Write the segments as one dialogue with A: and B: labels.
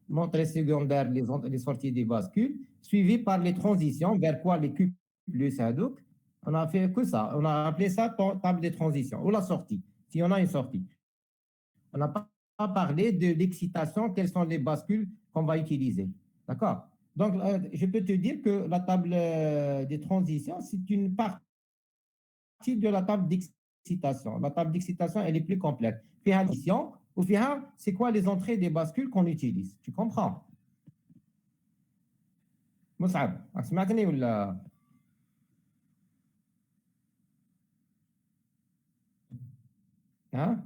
A: montée secondaire, les sorties des bascules, suivies par les transitions vers quoi les Q plus Hadouk. On a fait que ça. On a appelé ça table de transition ou la sortie, si on a une sortie. On n'a pas parlé de l'excitation, quelles sont les bascules qu'on va utiliser. D'accord? Donc, je peux te dire que la table de transition, c'est une partie de la table d'excitation. La table d'excitation, elle est plus complète. Fiha l'addition, ou fiha, c'est quoi les entrées des bascules qu'on utilise? Tu comprends? Moussab, سمعتني ولا؟ Hein?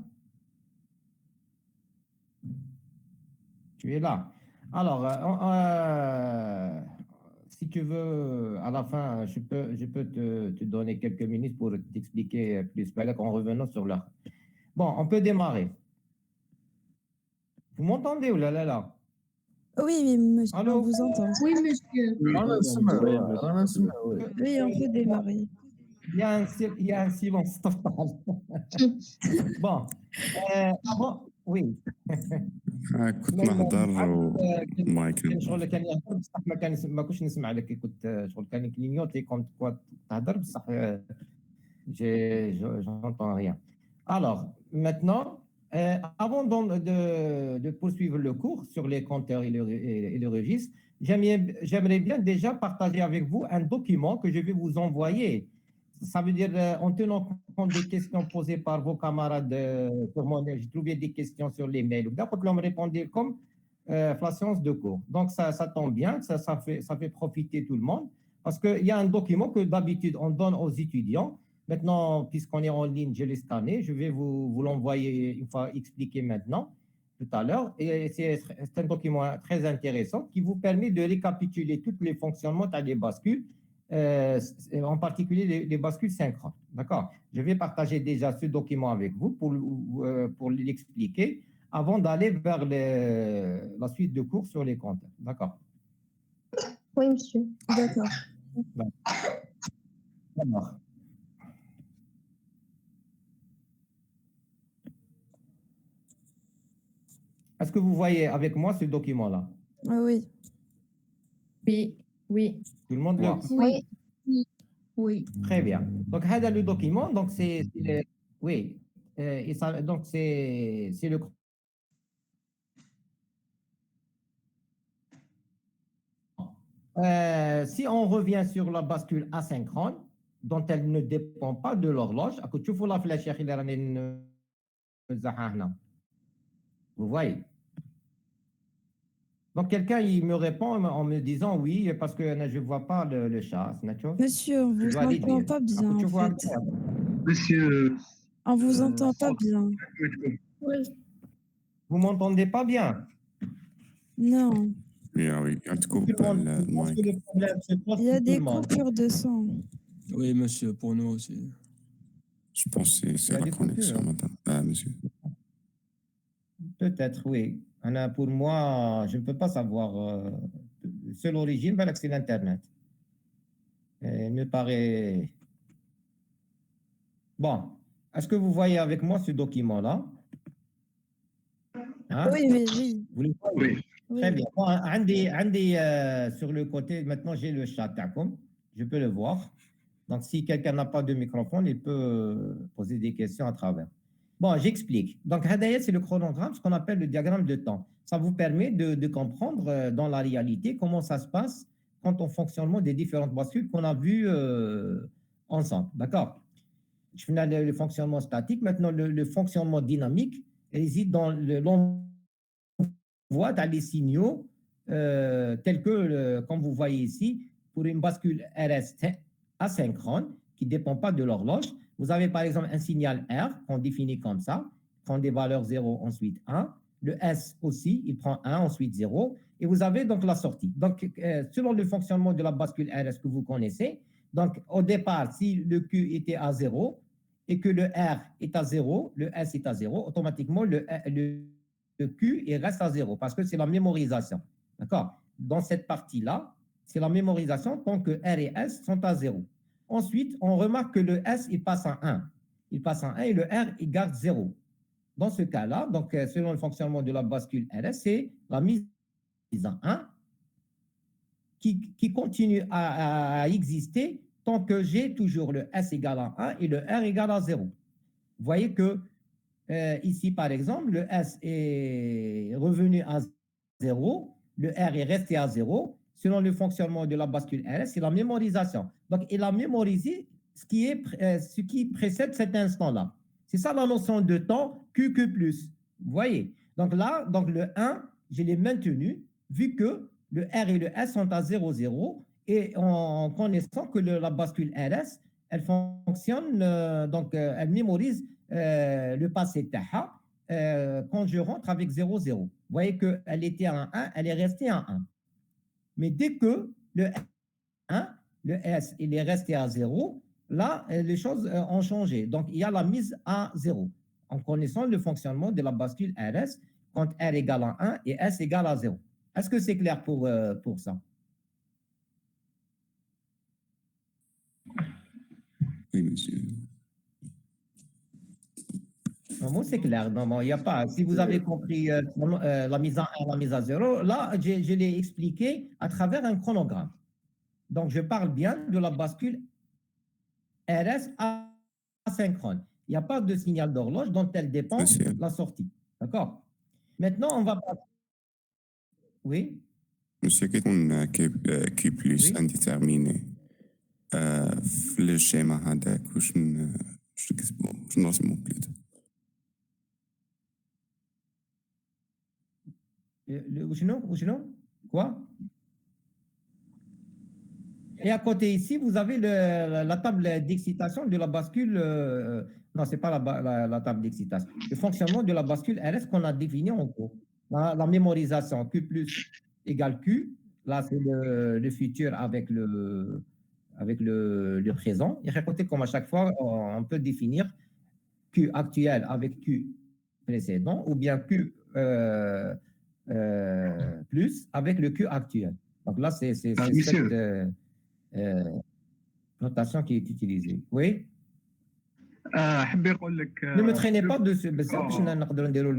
A: Tu es là. Alors, si tu veux, à la fin, je peux te donner quelques minutes pour t'expliquer plus en revenant sur l'heure. Bon, on peut démarrer. Vous m'entendez ou là, là, là?
B: Oui, oui, monsieur,
A: Allô?
B: on vous entend.
C: Oui, monsieur.
B: Oui, on peut démarrer.
A: Il y a un silence total. Bon, avant, oui.
D: كنت نهضر وما
A: كان شغل كان يهضر بصح ما كنتش نسمع لك كنت شغل كان كلينيوتي كنت تهضر بصح j'entends rien. Alors, maintenant, avant de poursuivre le cours sur les compteurs et le registre, j'aimerais bien déjà partager avec vous un document que je vais vous envoyer. Ça veut dire, en tenant compte des questions posées par vos camarades sur mon, j'ai trouvé des questions sur les mails. D'accord, vous me répondez comme la séance de cours. Donc, ça tombe bien, ça fait profiter tout le monde, parce qu'il y a un document que d'habitude, on donne aux étudiants. Maintenant, puisqu'on est en ligne, je l'ai scanné, je vais vous l'envoyer une fois expliqué maintenant, tout à l'heure. Et c'est un document très intéressant qui vous permet de récapituler tous les fonctionnements des bascules, en particulier les bascules synchrones. D'accord? Je vais partager déjà ce document avec vous pour l'expliquer avant d'aller vers la suite de cours sur les compteurs. D'accord?
C: Oui, monsieur.
B: D'accord.
A: Alors, est-ce que vous voyez avec moi ce document-là?
B: Ah oui.
C: Oui, oui.
A: Tout le monde le voit?
C: Oui. Oui.
A: Très bien. Donc, هذا le document, donc oui, et ça, donc c'est le si on revient sur la bascule asynchrone, dont elle ne dépend pas de l'horloge, vous voyez. Donc, quelqu'un, il me répond en me disant oui, parce que je ne vois pas le chat.
B: Monsieur, on vous entend pas bien, en fait.
E: Monsieur.
B: On vous entend pas bien.
C: Oui.
A: Vous m'entendez pas bien?
B: Non.
D: Oui,
B: Il y a des coupures de son.
F: Oui, monsieur, pour nous aussi.
D: Je pense que c'est la connexion, madame. Monsieur.
A: Peut-être, oui. Pour moi, je ne peux pas savoir. Seule origine, c'est l'Internet. Il me paraît... Bon, est-ce que vous voyez avec moi ce document-là? Hein?
B: Oui, oui.
A: Vous le voyez? Oui. Très bien. Bon, sur le côté, maintenant j'ai le chat, je peux le voir. Donc, si quelqu'un n'a pas de microphone, il peut poser des questions à travers. Bon, j'explique. Donc, c'est le chronogramme, ce qu'on appelle le diagramme de temps. Ça vous permet de comprendre dans la réalité comment ça se passe quant au fonctionnement des différentes bascules qu'on a vues ensemble. D'accord? Je finis le fonctionnement statique. Maintenant, le fonctionnement dynamique réside dans l'envoi des signaux tels que, comme vous voyez ici, pour une bascule RS asynchrone qui ne dépend pas de l'horloge. Vous avez par exemple un signal R qu'on définit comme ça, prend des valeurs 0, ensuite 1. Le S aussi, il prend 1, ensuite 0. Et vous avez donc la sortie. Donc, selon le fonctionnement de la bascule RS que vous connaissez, donc au départ, si le Q était à 0 et que le R est à 0, le S est à 0, automatiquement le Q il reste à 0 parce que c'est la mémorisation. D'accord? Dans cette partie-là, c'est la mémorisation tant que R et S sont à 0. Ensuite, on remarque que le S, il passe à 1. Il passe à 1 et le R, il garde 0. Dans ce cas-là, donc selon le fonctionnement de la bascule RS, c'est la mise à 1 qui continue à exister tant que j'ai toujours le S égale à 1 et le R égale à 0. Vous voyez que ici, par exemple, le S est revenu à 0, le R est resté à 0. Selon le fonctionnement de la bascule RS, c'est la mémorisation. Donc, il a mémorisé ce qui précède cet instant-là. C'est ça la notion de temps QQ+. Vous voyez? Donc là, donc le 1, je l'ai maintenu, vu que le R et le S sont à 0, 0, et en connaissant que la bascule RS, elle fonctionne, elle mémorise le passé TAHA quand je rentre avec 0, 0. Vous voyez qu'elle était à 1, elle est restée à 1. Mais dès que le 1, le S, il est resté à 0, là, les choses ont changé. Donc, il y a la mise à 0 en connaissant le fonctionnement de la bascule RS quand R égale à 1 et S égale à 0. Est-ce que c'est clair pour ça?
D: Oui, monsieur.
A: Non, c'est clair. Non, il n'y a pas. Si vous avez compris la mise à 1, la mise à 0, là, je l'ai expliqué à travers un chronogramme. Donc, je parle bien de la bascule RS asynchrone. Il n'y a pas de signal d'horloge dont elle dépend la sortie. D'accord? Maintenant, on va passer. Oui?
D: Monsieur, كيكون كي بلس
A: Oui.
D: انديتيرميني في الشيما هذاك واش نكتبو واش نرسمو بليتو
A: Quoi? Et à côté ici, vous avez la table d'excitation de la bascule. Non, ce n'est pas la table d'excitation. Le fonctionnement de la bascule RS qu'on a défini en cours. La mémorisation Q plus égale Q. Là, c'est le futur avec le présent. Et à côté, comme à chaque fois, on peut définir Q actuel avec Q précédent ou bien Q plus avec le Q actuel. Donc là, c'est cette notation qui est utilisée. Oui?
E: حبي يقول لك
A: Ne me traînez pas dessus. باش نقدروا نديروا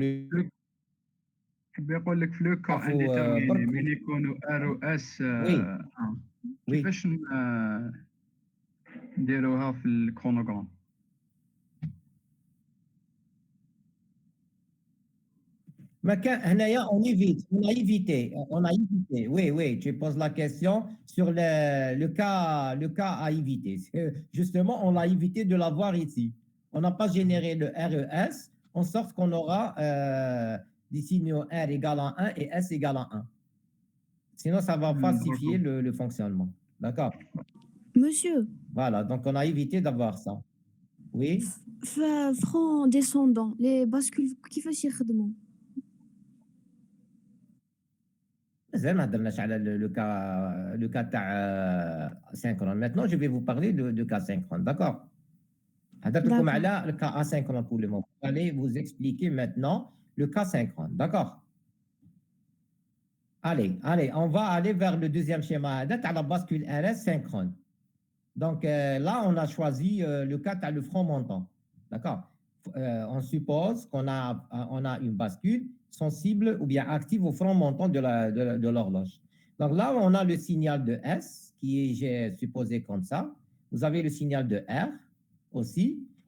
E: حبي يقول لك في لو كا
A: عفوا،
E: انديتيرميني
A: برك.
E: ملي يكونوا ار و اس
A: Oui.
E: كيفاش نديروها في الكرونوغرام؟
A: On a évité. Oui, tu poses la question sur le cas à éviter. Justement, on a évité de l'avoir ici. On n'a pas généré le RES, en sorte qu'on aura des signaux R égale à 1 et S égale à 1. Sinon, ça va falsifier le fonctionnement. D'accord?
G: Monsieur.
A: Voilà, donc on a évité d'avoir ça. Oui?
G: Franc descendant, les bascules, كيفاش يخدموا؟
A: Le cas synchrone. Maintenant, je vais vous parler de cas synchrone. D'accord? Le cas asynchrone pour le moment. Allez vous expliquer maintenant le cas synchrone. D'accord? Allez, on va aller vers le deuxième schéma à la bascule RS synchrone. Donc là, on a choisi le cas à le front montant. D'accord? On suppose qu'on a une bascule sensible ou bien active au front montant de l'horloge. Donc là, on a le signal de S qui est, j'ai supposé comme ça. Vous avez le signal de R aussi.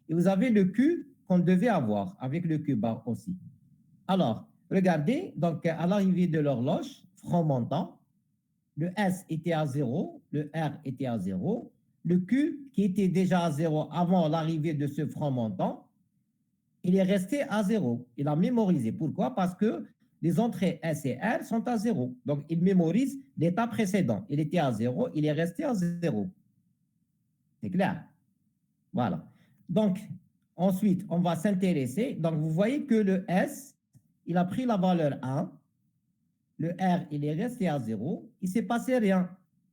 A: Et vous avez le Q qu'on devait avoir avec le Q bar aussi. Alors, regardez, donc à l'arrivée de l'horloge, front montant, le S était à 0, le R était à 0. Le Q, qui était déjà à 0 avant l'arrivée de ce front montant, il est resté à 0. Il a mémorisé. Pourquoi? Parce que les entrées S et R sont à 0. Donc, il mémorise l'état précédent. Il était à 0, il est resté à 0. C'est clair? Voilà. Donc, ensuite, on va s'intéresser. Donc, vous voyez que le S, il a pris la valeur 1. Le R, il est resté à 0. Il ne s'est passé rien.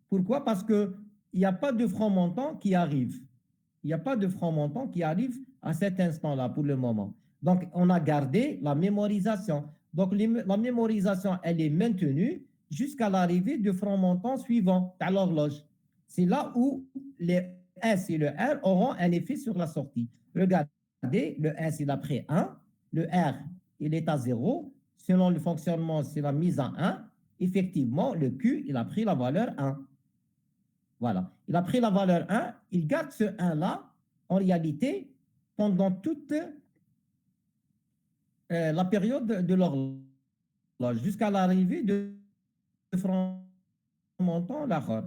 A: Pourquoi? Parce qu'il n'y a pas de front montant qui arrive. Il n'y a pas de front montant qui arrive à cet instant-là pour le moment. Donc, on a gardé la mémorisation. Donc, la mémorisation, elle est maintenue jusqu'à l'arrivée du front montant suivant à l'horloge. C'est là où les S et le R auront un effet sur la sortie. Regardez, le S, il a pris 1. Le R, il est à 0. Selon le fonctionnement, c'est la mise à 1. effectivement, le Q, il a pris la valeur 1. Voilà. Il a pris la valeur 1, il garde ce 1-là, en réalité, pendant toute la période de l'horloge, jusqu'à l'arrivée de franc montant l'achar.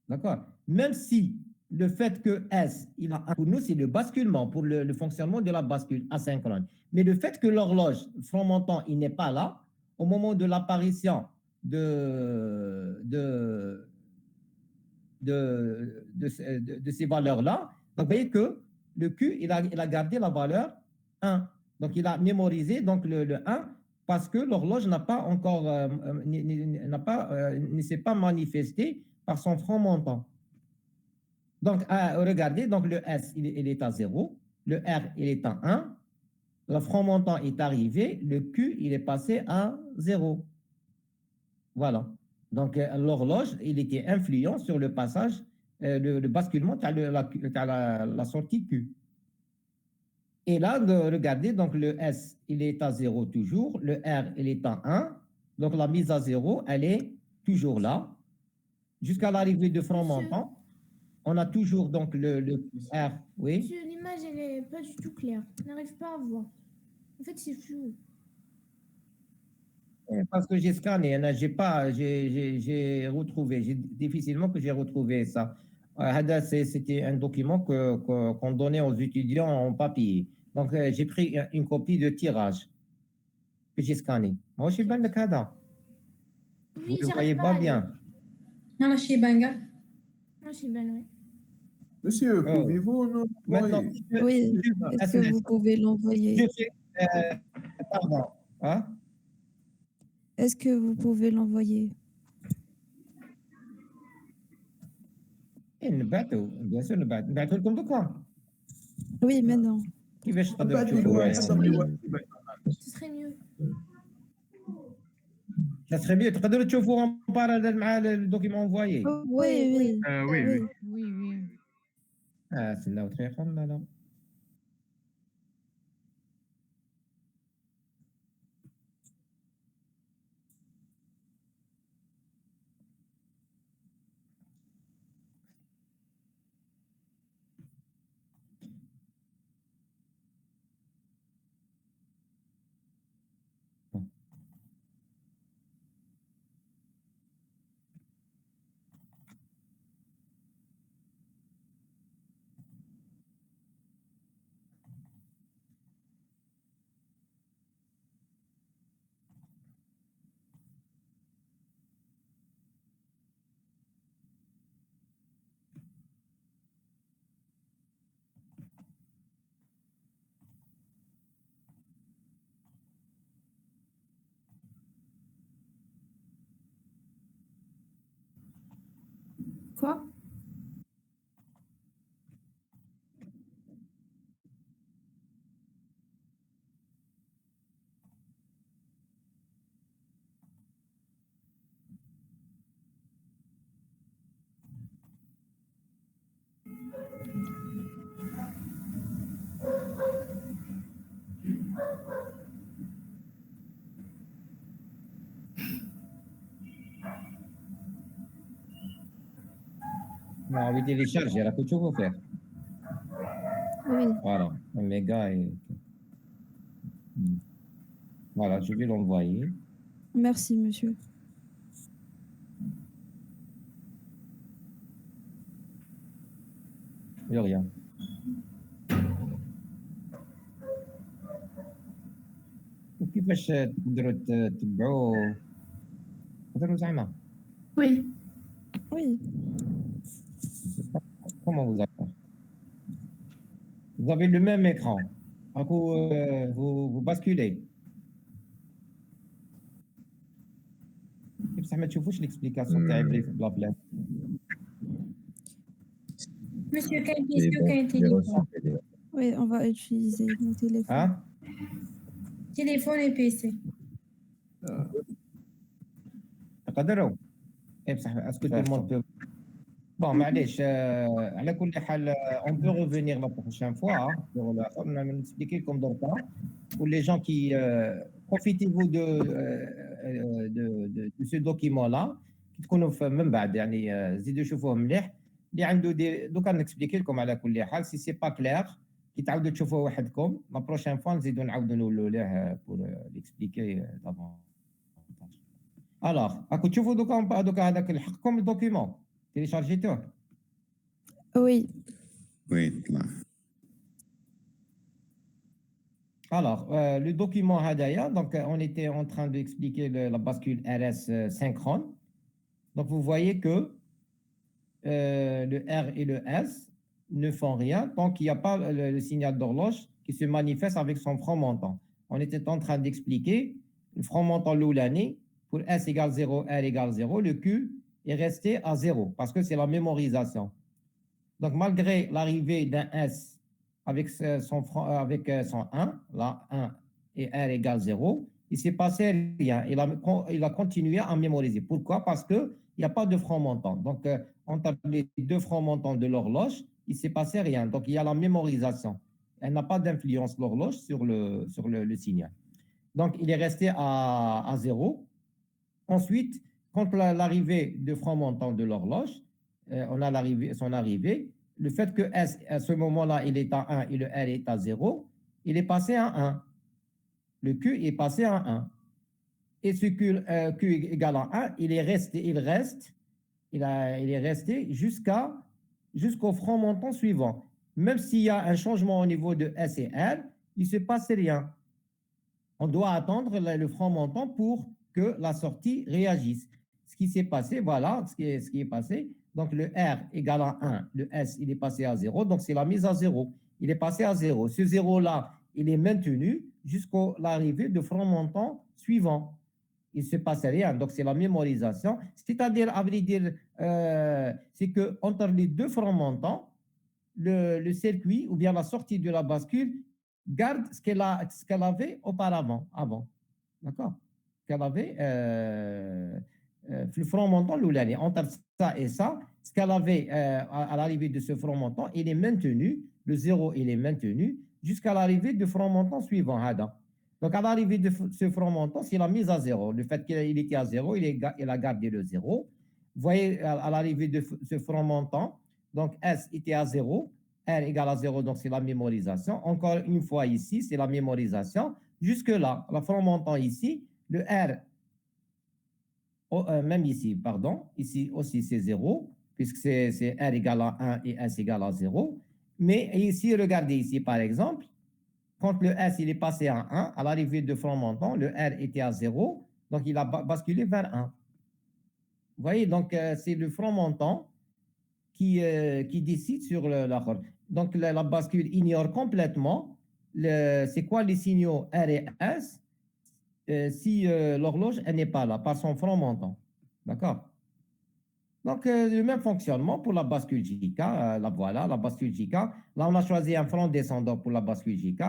A: D'accord? Même si le fait que S, pour nous, c'est le basculement, pour le fonctionnement de la bascule asynchrone. Mais le fait que l'horloge franc montant, il n'est pas là, au moment de l'apparition de ces valeurs-là, vous voyez que le Q, il a gardé la valeur 1. Donc, il a mémorisé donc le 1 parce que l'horloge n'a pas encore, ne s'est pas manifestée par son franc montant. Donc, regardez, donc le S, il est à 0, le R, il est à 1, le franc montant est arrivé, le Q, il est passé à 0. Voilà. Donc, l'horloge, il était influent sur le passage, le basculement à la sortie Q. Et là, regardez, donc le S, il est à 0 toujours, le R, il est à 1, donc la mise à 0, elle est toujours là, jusqu'à l'arrivée de franc montant. On a toujours donc le R, oui.
H: Monsieur, l'image, elle n'est pas du tout claire. On n'arrive pas à voir. En fait, c'est flou.
A: Parce que j'ai scanné, j'ai retrouvé, difficilement que j'ai retrouvé ça. C'était un document qu'on donnait aux étudiants en papier. Donc, j'ai pris une copie de tirage que j'ai scanné. Moi, je suis bien le cadre.
H: Oui,
A: vous ne voyez pas bien.
C: Non, je suis banga.
H: Non, je suis bien, oui.
I: Monsieur, pouvez-vous nous
A: Maintenant,
B: Oui, est-ce que vous pouvez l'envoyer?
A: Pardon. Hein?
B: Est-ce que vous pouvez l'envoyer?
A: Bien sûr, نبعثه لكم دوكا.
B: Oui, maintenant.
A: كيفاش تقدروا تشوفوا؟
H: Ce serait mieux.
A: Ça serait mieux. تقدروا تشوفوا en parallèle مع le document envoyé.
B: Oui, oui.
E: oui.
C: Oui.
A: استناو دقيقة لا.
H: Quoi?
A: On va télécharger, là, que tu veux faire.
B: Oui.
A: Voilà, un méga et... Voilà, je vais l'envoyer.
B: Merci, monsieur.
A: De rien. كيفاش تقدروا تتبعوا زعما؟
H: Oui.
B: Oui.
A: Comment vous avez? Vous avez le même écran. Du coup, vous basculez. بصح ما تشوفوش l'explication تاعي بلا بلا.
C: Monsieur, quelle question, quel téléphone?
B: Oui, on va utiliser nos téléphones.
A: Hein?
C: Téléphone et PC.
A: تقدروا؟ بصح اسكو tout le monde peut. Bon, معليش على كل حال on peut revenir la prochaine fois. On va expliquer comme dans le temps pour les gens profitez-vous de ce document-là. تكونوا من بعد يعني زيدوا شوفوه مليح اللي عنده دوكا نكسبليكي لكم على كل حال سي با كلير كي تعاودوا تشوفوه وحدكم لا بروشين فوا نزيدوا نعاودوا نولوا ليه بور ليكسبليكي دافون. الوغ راكم تشوفوا دوكا هذاك لحقكم الدوكيمون تيليشارجيتوه.
B: Oui.
D: Oui, là.
A: Alors, le document Hadaya, donc on était en train d'expliquer la bascule RS synchrone. Donc, vous voyez que le R et le S ne font rien tant qu'il n'y a pas le signal d'horloge qui se manifeste avec son front montant. On était en train d'expliquer le front montant Loulani, pour S égale 0, R égale 0, le Q est resté à 0 parce que c'est la mémorisation. Donc, malgré l'arrivée d'un S avec son 1, là, 1 et R égale 0, il ne s'est passé rien. Il a continué à mémoriser. Pourquoi? Parce qu'il n'y a pas de front montant. Donc, entre les deux fronts montants de l'horloge, il ne s'est passé rien. Donc, il y a la mémorisation. Elle n'a pas d'influence, l'horloge, sur le signal. Donc, il est resté à 0. Ensuite, quand l'arrivée de front montant de l'horloge, on a son arrivée, le fait que S, à ce moment-là, il est à 1 et le R est à 0, il est passé à 1. Le Q est passé à 1. Et ce Q égale à 1, il est resté jusqu'au front montant suivant. Même s'il y a un changement au niveau de S et R, il ne se passe rien. On doit attendre le front montant pour que la sortie réagisse. Ce qui s'est passé, voilà ce qui est passé. Donc, le R égale à 1, le S, il est passé à 0. Donc, c'est la mise à 0. Il est passé à 0. Ce 0-là, il est maintenu jusqu'à l'arrivée de front montant suivant. Il ne se passe rien. Donc, c'est la mémorisation. C'est-à-dire, à vrai dire, c'est qu'entre les deux fronts montants, le circuit ou bien la sortie de la bascule garde ce qu'elle avait auparavant, avant. D'accord? Qu'elle avait le front montant, entre ça et ça, ce qu'elle avait à l'arrivée de ce front montant, il est maintenu, le 0, il est maintenu jusqu'à l'arrivée du front montant suivant. Donc, à l'arrivée de ce front montant, c'est la mise à 0. Le fait qu'il était à 0, il a gardé le 0. Vous voyez, à l'arrivée de ce front montant, donc S était à 0, R égale à 0, donc c'est la mémorisation. Encore une fois ici, c'est la mémorisation. Jusque-là, le front montant ici, le R, même ici, pardon, ici aussi c'est 0, puisque c'est R égale à 1 et S égale à 0. Mais ici, regardez ici, par exemple, quand le S il est passé à 1, à l'arrivée de front montant, le R était à 0, donc il a basculé vers 1. Vous voyez, donc c'est le front montant qui décide sur l'accord. Donc la bascule ignore complètement c'est quoi les signaux R et S si l'horloge n'est pas là, par son front montant. D'accord? Donc, le même fonctionnement pour la bascule JK. Voilà, la bascule JK. Là, on a choisi un front descendant pour la bascule JK.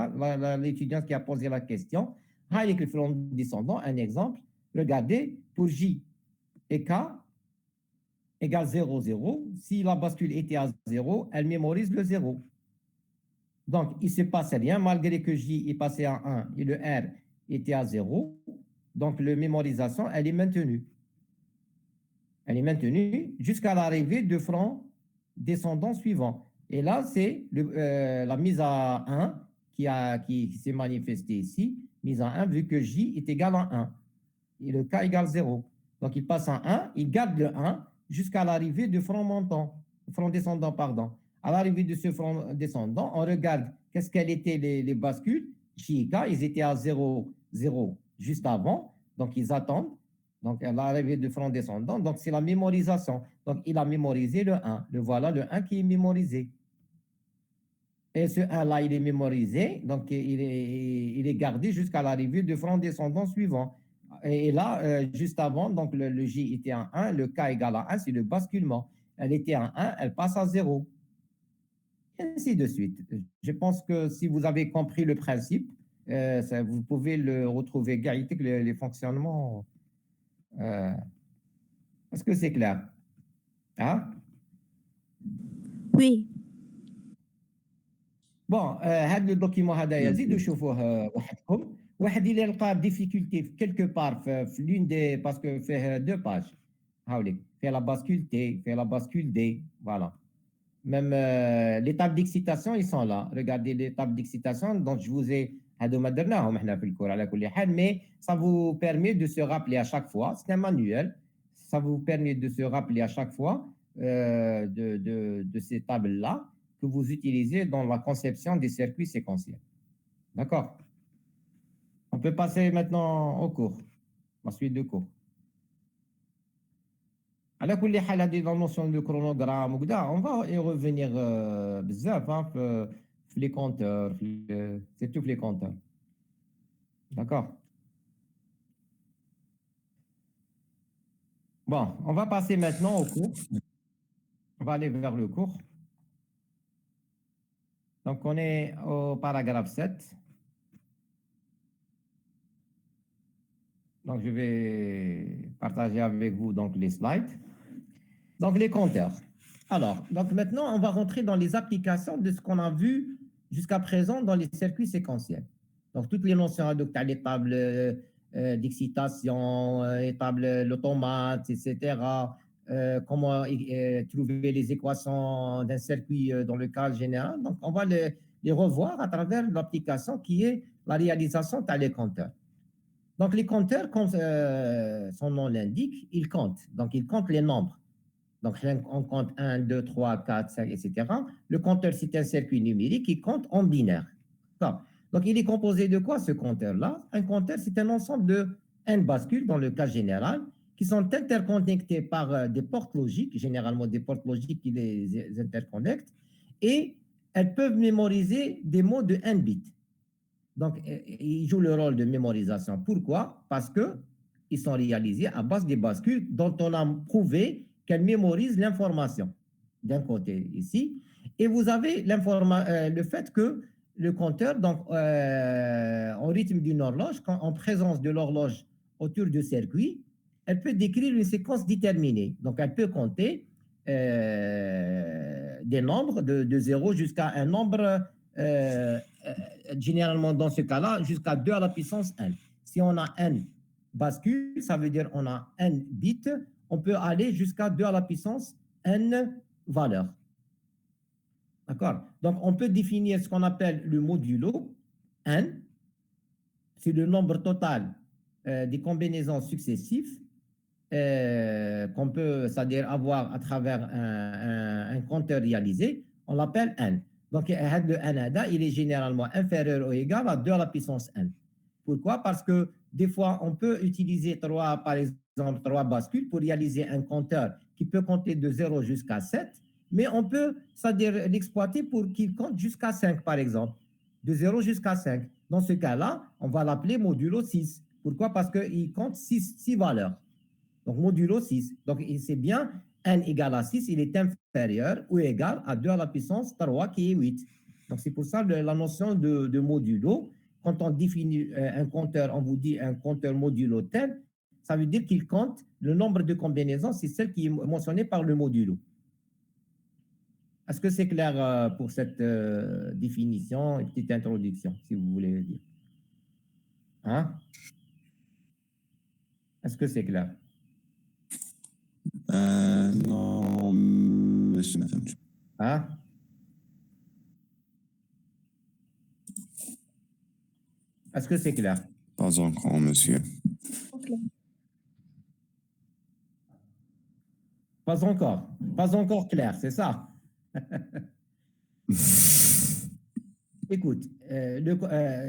A: L'étudiant qui a posé la question, avec le front descendant, un exemple. Regardez, pour J et K égale 0, 0. Si la bascule était à 0, elle mémorise le 0. Donc, il ne se passe rien, malgré que J est passé à 1 et le R était à 0. Donc, la mémorisation, elle est maintenue. Elle est maintenue jusqu'à l'arrivée du front descendant suivant. Et là, c'est la mise à 1 qui s'est manifestée ici. Mise à 1, vu que J est égal à 1 et le K égale 0. Donc, il passe à 1, il garde le 1 jusqu'à l'arrivée du front descendant, pardon. À l'arrivée de ce front descendant, on regarde qu'est-ce qu'elles étaient les bascules. J et K, ils étaient à 0, 0 juste avant. Donc, ils attendent. Donc, à l'arrivée du front descendant, donc c'est la mémorisation. Donc, il a mémorisé le 1. Le voilà, le 1 qui est mémorisé. Et ce 1-là, il est mémorisé, donc il est gardé jusqu'à l'arrivée du front descendant suivant. Et là, juste avant, donc le J était à 1, le K égale à 1, c'est le basculement. Elle était à 1, elle passe à 0. Et ainsi de suite. Je pense que si vous avez compris le principe, vous pouvez le retrouver, les fonctionnements. Est-ce que c'est clair? Hein?
G: Oui.
A: Bon, هذا الدوكيمون هذا يزيد وشوفوه وحدكم واحد اللي لقى difficulté quelque part في l'une des parce que fait 2 pages هاوليك fait la bascule T fait la bascule D voilà même les tables d'excitation ils sont là regardez les tables d'excitation dont je vous ai هادو ما درناهم احنا في الكور على كل حال mais ça vous permet de se rappeler à chaque fois c'est un manuel ça vous permet de se rappeler à chaque fois de ces tables là que vous utilisez dans la conception des circuits séquentiels d'accord. On peut passer maintenant au cours, la suite de cours. على كل حال هذه la notion de chronogramme وكذا on va y revenir بزاف في les compteurs surtout les compteurs. D'accord. Bon, on va passer maintenant au cours. On va aller vers le cours. Donc on est au paragraphe 7. Donc, je vais partager avec vous donc, les slides. Donc, les compteurs. Alors, donc maintenant, on va rentrer dans les applications de ce qu'on a vu jusqu'à présent dans les circuits séquentiels. Donc, toutes les notions, donc, les tables d'excitation, les tables, l'automate, etc. Comment trouver les équations d'un circuit dans le cas général. Donc, on va les revoir à travers l'application qui est la réalisation de les compteurs. Donc, les compteurs, comme son nom l'indique, ils comptent. Donc, ils comptent les nombres. Donc, on compte 1, 2, 3, 4, 5, etc. Le compteur, c'est un circuit numérique qui compte en binaire. Donc, il est composé de quoi, ce compteur-là? Un compteur, c'est un ensemble de n bascules, dans le cas général, qui sont interconnectés par des portes logiques, généralement des portes logiques qui les interconnectent, et elles peuvent mémoriser des mots de n bits. Donc, ils jouent le rôle de mémorisation. Pourquoi? Parce qu'ils sont réalisés à base des bascules dont on a prouvé qu'elles mémorisent l'information d'un côté ici. Et vous avez le fait que le compteur, donc, en rythme d'une horloge, en présence de l'horloge autour du circuit, elle peut décrire une séquence déterminée. Donc, elle peut compter des nombres de 0 jusqu'à un nombre généralement dans ce cas-là, jusqu'à 2 à la puissance n. Si on a n bascule, ça veut dire on a n bits, on peut aller jusqu'à 2 à la puissance n valeurs. D'accord? Donc, on peut définir ce qu'on appelle le modulo n, c'est le nombre total des combinaisons successives qu'on peut, c'est-à-dire avoir à travers un compteur réalisé, on l'appelle n. Donc, le n, il est généralement inférieur ou égal à 2 à la puissance n. Pourquoi? Parce que des fois, on peut utiliser par exemple, 3 bascules pour réaliser un compteur qui peut compter de 0 jusqu'à 7, mais on peut, c'est-à-dire l'exploiter pour qu'il compte jusqu'à 5, par exemple, de 0 jusqu'à 5. Dans ce cas-là, on va l'appeler modulo 6. Pourquoi? Parce qu'il compte 6 valeurs. Donc, modulo 6. Donc, c'est bien n égale à 6, il est inférieur ou égal à 2 à la puissance 3 qui est 8. Donc, c'est pour ça la notion de modulo. Quand on définit un compteur, on vous dit un compteur modulo tel, ça veut dire qu'il compte le nombre de combinaisons, c'est celle qui est mentionnée par le modulo. Est-ce que c'est clair pour cette définition, une petite introduction, si vous voulez dire? Hein? Est-ce que c'est clair?
D: Non, monsieur, madame.
A: Hein? Est-ce que c'est clair?
D: Pas encore, monsieur.
A: Pas encore. Pas encore clair, c'est ça? Écoute,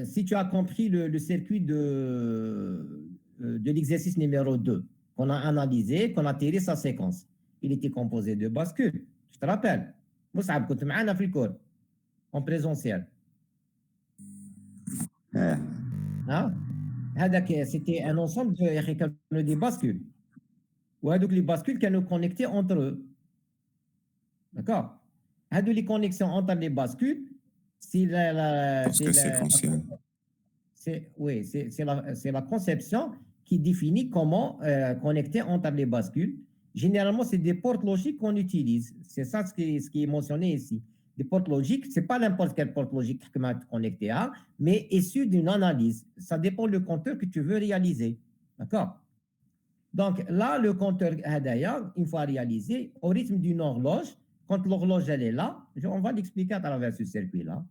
A: si tu as compris le circuit de l'exercice numéro 2, qu'on a analysé, qu'on a tiré sa séquence, il était composé de bascules. Je te rappelle, Moussab, كنت معنا في الكور en présentiel. Hein? C'était un ensemble de bascules. Ou donc les bascules qui nous connectaient entre eux. D'accord? Les connexions entre les bascules, c'est la conception qui définit comment connecter entre les bascules. Généralement, c'est des portes logiques qu'on utilise. C'est ça ce qui est mentionné ici. des portes logiques, ce n'est pas n'importe quelle porte logique que tu connecté à, mais issu d'une analyse. Ça dépend du compteur que tu veux réaliser. D'accord? Donc là, le compteur d'ailleurs, une fois réalisé, au rythme d'une horloge, quand l'horloge elle est là, on va l'expliquer à travers ce circuit-là.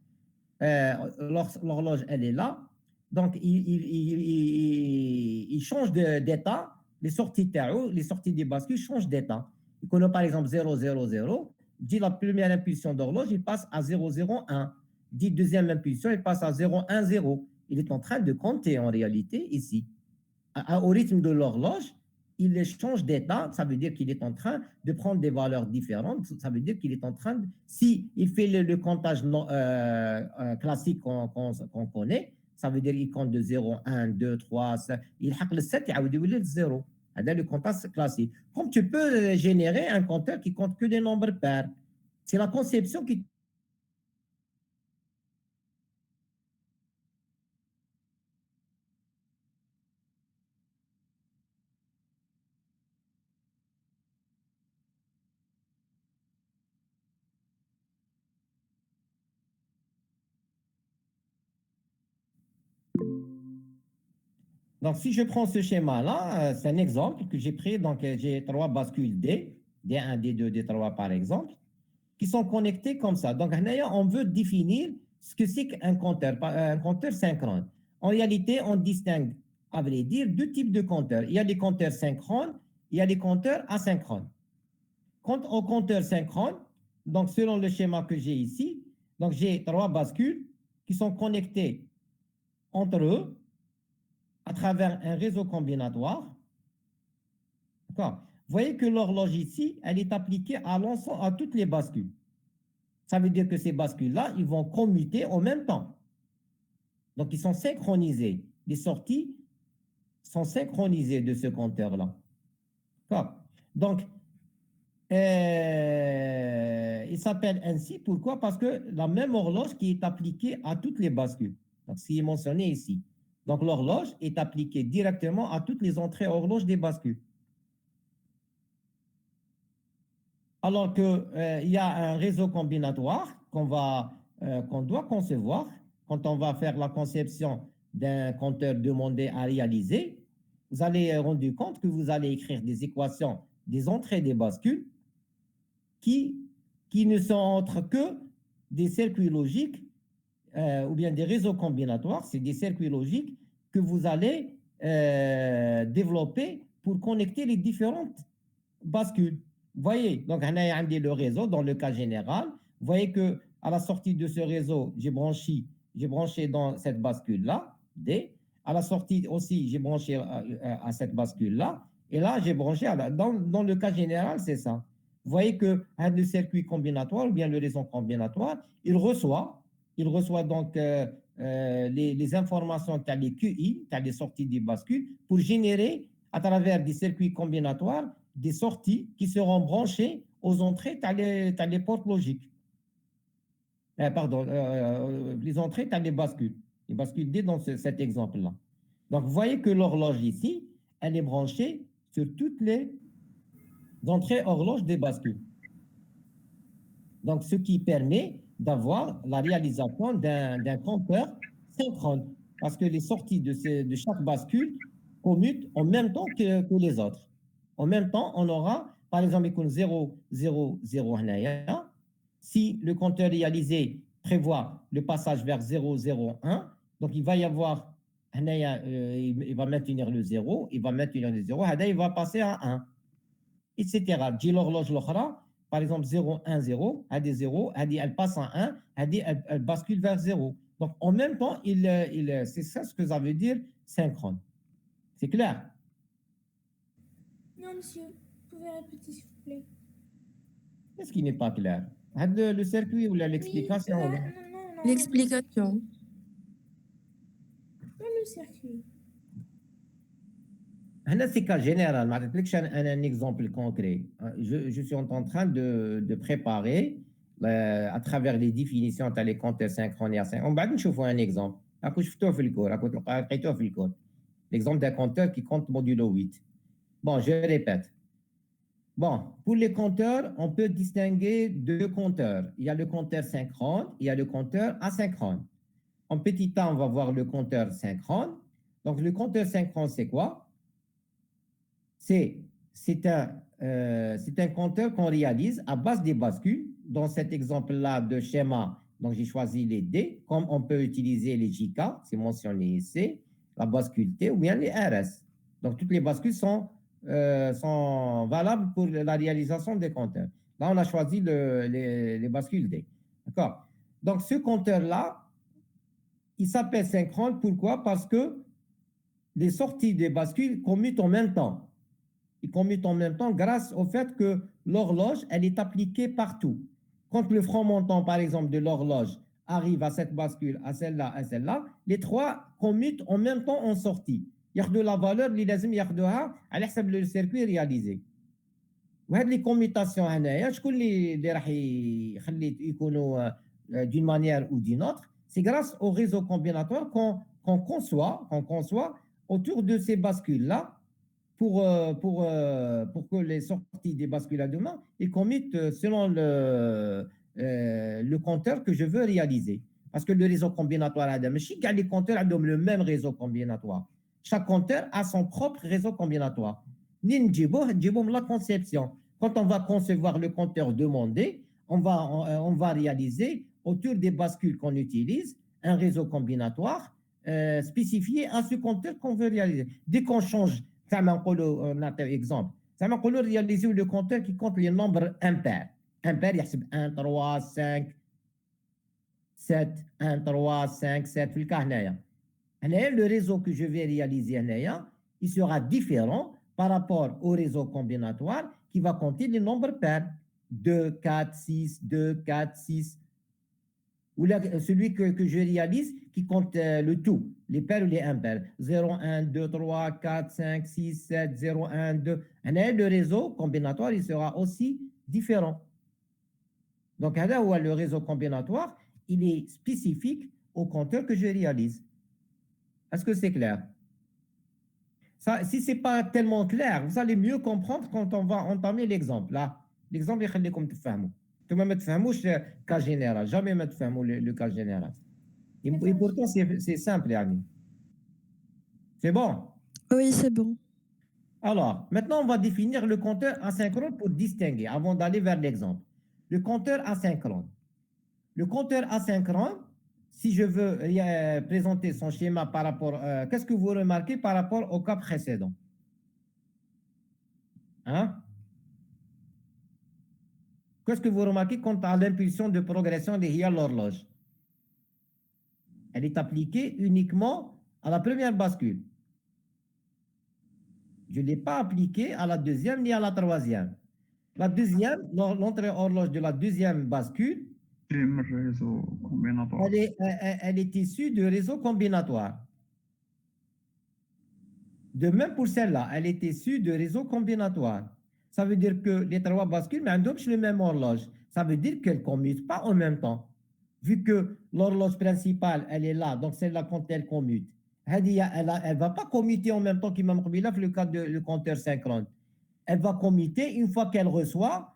A: L'horloge elle est là, donc il change d'état, les sorties TAO, les sorties des bascules changent d'état. Il connaît par exemple 0, 0, 0, dit la première impulsion d'horloge, il passe à 0, 0, 1. Dit deuxième impulsion, il passe à 0, 1, 0. Il est en train de compter en réalité ici. Au rythme de l'horloge, il change d'état, ça veut dire qu'il est en train de prendre des valeurs différentes, ça veut dire qu'il est en train de, si il fait le comptage classique qu'on connaît, ça veut dire qu'il compte de 0, 1, 2, 3, 5, il a le 7, il a le 0. C'est le comptage classique. Comme tu peux générer un compteur qui compte que des nombres pairs. C'est la conception qui... Donc, si je prends ce schéma-là, c'est un exemple que j'ai pris. Donc, j'ai 3 bascules D, D1, D2, D3 par exemple, qui sont connectées comme ça. Donc, on veut définir ce que c'est qu'un compteur synchrone. En réalité, on distingue, à vrai dire, 2 types de compteurs. Il y a des compteurs synchrones, il y a des compteurs asynchrones. Quant au compteur synchrone, donc selon le schéma que j'ai ici, donc j'ai 3 bascules qui sont connectées entre eux à travers un réseau combinatoire. D'accord? Vous voyez que l'horloge ici, elle est appliquée à l'ensemble, à toutes les bascules. Ça veut dire que ces bascules-là, ils vont commuter en même temps. Donc, ils sont synchronisés. Les sorties sont synchronisées de ce compteur-là. D'accord? Donc, il s'appelle ainsi. Pourquoi? Parce que la même horloge qui est appliquée à toutes les bascules. Donc, ce qui est mentionné ici. Donc, l'horloge est appliquée directement à toutes les entrées horloges des bascules. Alors qu'il y a un réseau combinatoire qu'on doit concevoir quand on va faire la conception d'un compteur demandé à réaliser. Vous allez rendre compte que vous allez écrire des équations des entrées des bascules qui ne sont autres que des circuits logiques ou bien des réseaux combinatoires. C'est des circuits logiques que vous allez développer pour connecter les différentes bascules. Vous voyez, donc on a le réseau dans le cas général. Vous voyez que à la sortie de ce réseau, j'ai branché dans cette bascule-là, D. À la sortie aussi, j'ai branché à cette bascule-là. Et là, j'ai branché, dans le cas général, c'est ça. Vous voyez que le circuit combinatoire, ou bien le réseau combinatoire, il reçoit donc les informations, tu as les QI, tu as les sorties des bascules, pour générer, à travers des circuits combinatoires, des sorties qui seront branchées aux entrées, tu as les portes logiques. Les entrées, tu as les bascules D dans cet exemple-là. Donc, vous voyez que l'horloge ici, elle est branchée sur toutes les entrées horloges des bascules. Donc, ce qui permet d'avoir la réalisation d'un compteur synchrone, parce que les sorties de chaque bascule commutent en même temps que les autres. En même temps, on aura, par exemple, 0, 0, 0, si le compteur réalisé prévoit le passage vers 0, 0, 1, donc il va y avoir, il va maintenir le 0, il va maintenir le 0, il va passer à 1, etc. J'ai l'horloge l'autre, par exemple 0, 1, 0, elle passe à 1, elle bascule vers 0. Donc en même temps, c'est ça ce que ça veut dire synchrone. C'est clair?
H: Non, monsieur, vous pouvez répéter, s'il vous plaît.
A: Qu'est-ce qui n'est pas clair? Le circuit ou l'explication?
H: Oui, non.
G: L'explication.
H: Non, le circuit.
A: C'est cas général. Un exemple concret. Je suis en train de préparer à travers les définitions de les compteurs synchrones et asynchrones. On va voir un exemple. L'exemple d'un compteur qui compte modulo 8. Bon, je répète. Bon, pour les compteurs, on peut distinguer deux compteurs. Il y a le compteur synchrone, il y a le compteur asynchrone. En petit a, on va voir le compteur synchrone. Donc, le compteur synchrone, c'est quoi? C'est un compteur qu'on réalise à base des bascules. Dans cet exemple-là de schéma, donc j'ai choisi les D, comme on peut utiliser les JK, c'est mentionné ici, la bascule T ou bien les RS. Donc, toutes les bascules sont valables pour la réalisation des compteurs. Là, on a choisi les bascules D. D'accord? Donc, ce compteur-là, il s'appelle synchrone. Pourquoi? Parce que les sorties des bascules commutent en même temps. Ils commutent en même temps grâce au fait que l'horloge, elle est appliquée partout. Quand le front montant, par exemple, de l'horloge arrive à cette bascule, à celle-là, les trois commutent en même temps en sortie. Il y a de la valeur, اللي لازم ياخدوها على حسب le circuit réalisé. وهاد les commutations هنايا شكون اللي راح يخلي يكونوا d'une manière ou d'une autre, c'est grâce au réseau combinatoire qu'on conçoit autour de ces bascules-là pour que les sorties des bascules à deux mains ils commutent selon le compteur que je veux réaliser. Parce que le réseau combinatoire, les compteurs ont le même réseau combinatoire. Chaque compteur a son propre réseau combinatoire. La conception. Quand on va concevoir le compteur demandé, on va réaliser autour des bascules qu'on utilise un réseau combinatoire spécifié à ce compteur qu'on veut réaliser. Dès qu'on change, ça m'a exemple, ça m'a réaliser le compteur qui compte les nombres impairs. Impair, il y a 1, 3, 5, 7, 1, 3, 5, 7, le réseau que je vais réaliser, il sera différent par rapport au réseau combinatoire qui va compter les nombres pairs. 2, 4, 6, 2, 4, 6. Ou celui que je réalise qui compte le tout, les pairs ou les impairs. 0, 1, 2, 3, 4, 5, 6, 7, 0, 1, 2. Le réseau combinatoire, il sera aussi différent. Donc, le réseau combinatoire, il est spécifique au compteur que je réalise. Est-ce que c'est clair? Ça, si ce n'est pas tellement clair, vous allez mieux comprendre quand on va entamer l'exemple. Là, l'exemple, il faut que vous tu ne le cas général, jamais le cas général. Et pourtant, c'est simple, Yanni. C'est bon?
B: Oui, c'est bon.
A: Alors, maintenant, on va définir le compteur asynchrone pour distinguer, avant d'aller vers l'exemple. Le compteur asynchrone. Le compteur asynchrone, si je veux présenter son schéma par rapport, qu'est-ce que vous remarquez par rapport au cas précédent? Hein? Qu'est-ce que vous remarquez quant à l'impulsion de progression de l'horloge? Elle est appliquée uniquement à la première bascule. Je ne l'ai pas appliquée à la deuxième ni à la troisième. La deuxième, l'entrée horloge de la deuxième bascule, elle est issue de réseau combinatoire. De même pour celle-là, elle est issue de réseau combinatoire. Ça veut dire que les trois bascules, mais elles ont le même horloge. Ça veut dire qu'elles ne commutent pas en même temps. Vu que l'horloge principale, elle est là, donc celle-là, quand elle commute, elle ne va pas commuter en même temps qu'il m'a mis là, le cas du compteur synchrone. Elle va commuter une fois qu'elle reçoit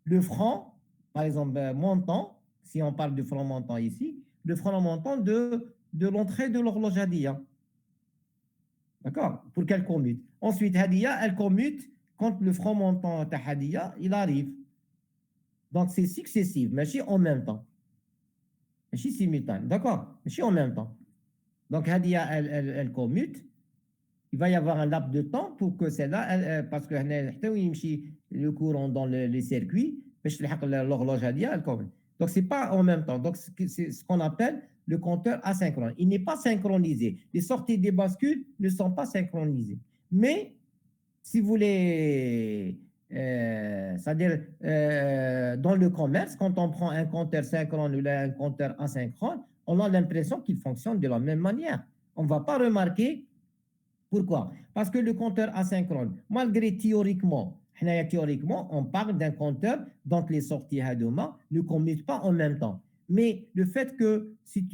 A: le franc, par exemple, montant, si on parle de franc montant ici, le franc montant de l'entrée de l'horloge Hadia. D'accord? Pour qu'elle commute. Ensuite, Hadia, elle commute quand le franc montant de Hadia, il arrive. Donc, c'est successif, mais en même temps. Mais simultané. D'accord? Mais en même temps. Donc, Hadia, elle commute. Il va y avoir un laps de temps pour que celle-là, parce que le courant dans les circuits, l'horloge Hadia, elle commute. Donc, ce n'est pas en même temps. Donc, c'est ce qu'on appelle le compteur asynchrone. Il n'est pas synchronisé. Les sorties des bascules ne sont pas synchronisées. Mais, si vous voulez, c'est-à-dire dans le commerce, quand on prend un compteur synchrone ou un compteur asynchrone, on a l'impression qu'ils fonctionnent de la même manière. On ne va pas remarquer. Pourquoi? Parce que le compteur asynchrone, malgré théoriquement, on parle d'un compteur dont les sorties Hadoma ne commutent pas en même temps. Mais le fait que si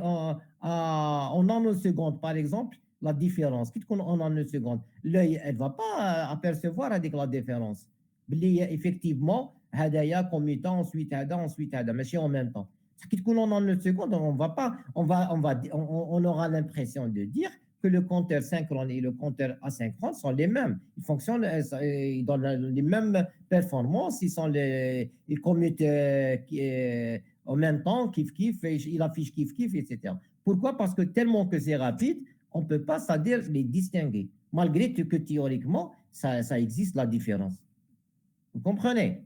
A: en nanosecondes, par exemple, la différence. Qu'est-ce qu'on en une seconde? L'œil, elle ne va pas apercevoir avec la différence. Effectivement, hadaya, commutant, ensuite hada, mais en même temps. Qu'est-ce qu'on en une seconde? On va pas, on aura l'impression de dire que le compteur synchrone et le compteur asynchrone sont les mêmes. Ils fonctionnent, ils donnent les mêmes performances, ils commutent en même temps, kiff, il affiche kiff, etc. Pourquoi? Parce que tellement que c'est rapide, on ne peut pas, c'est-à-dire les distinguer, malgré que théoriquement, ça existe la différence. Vous comprenez?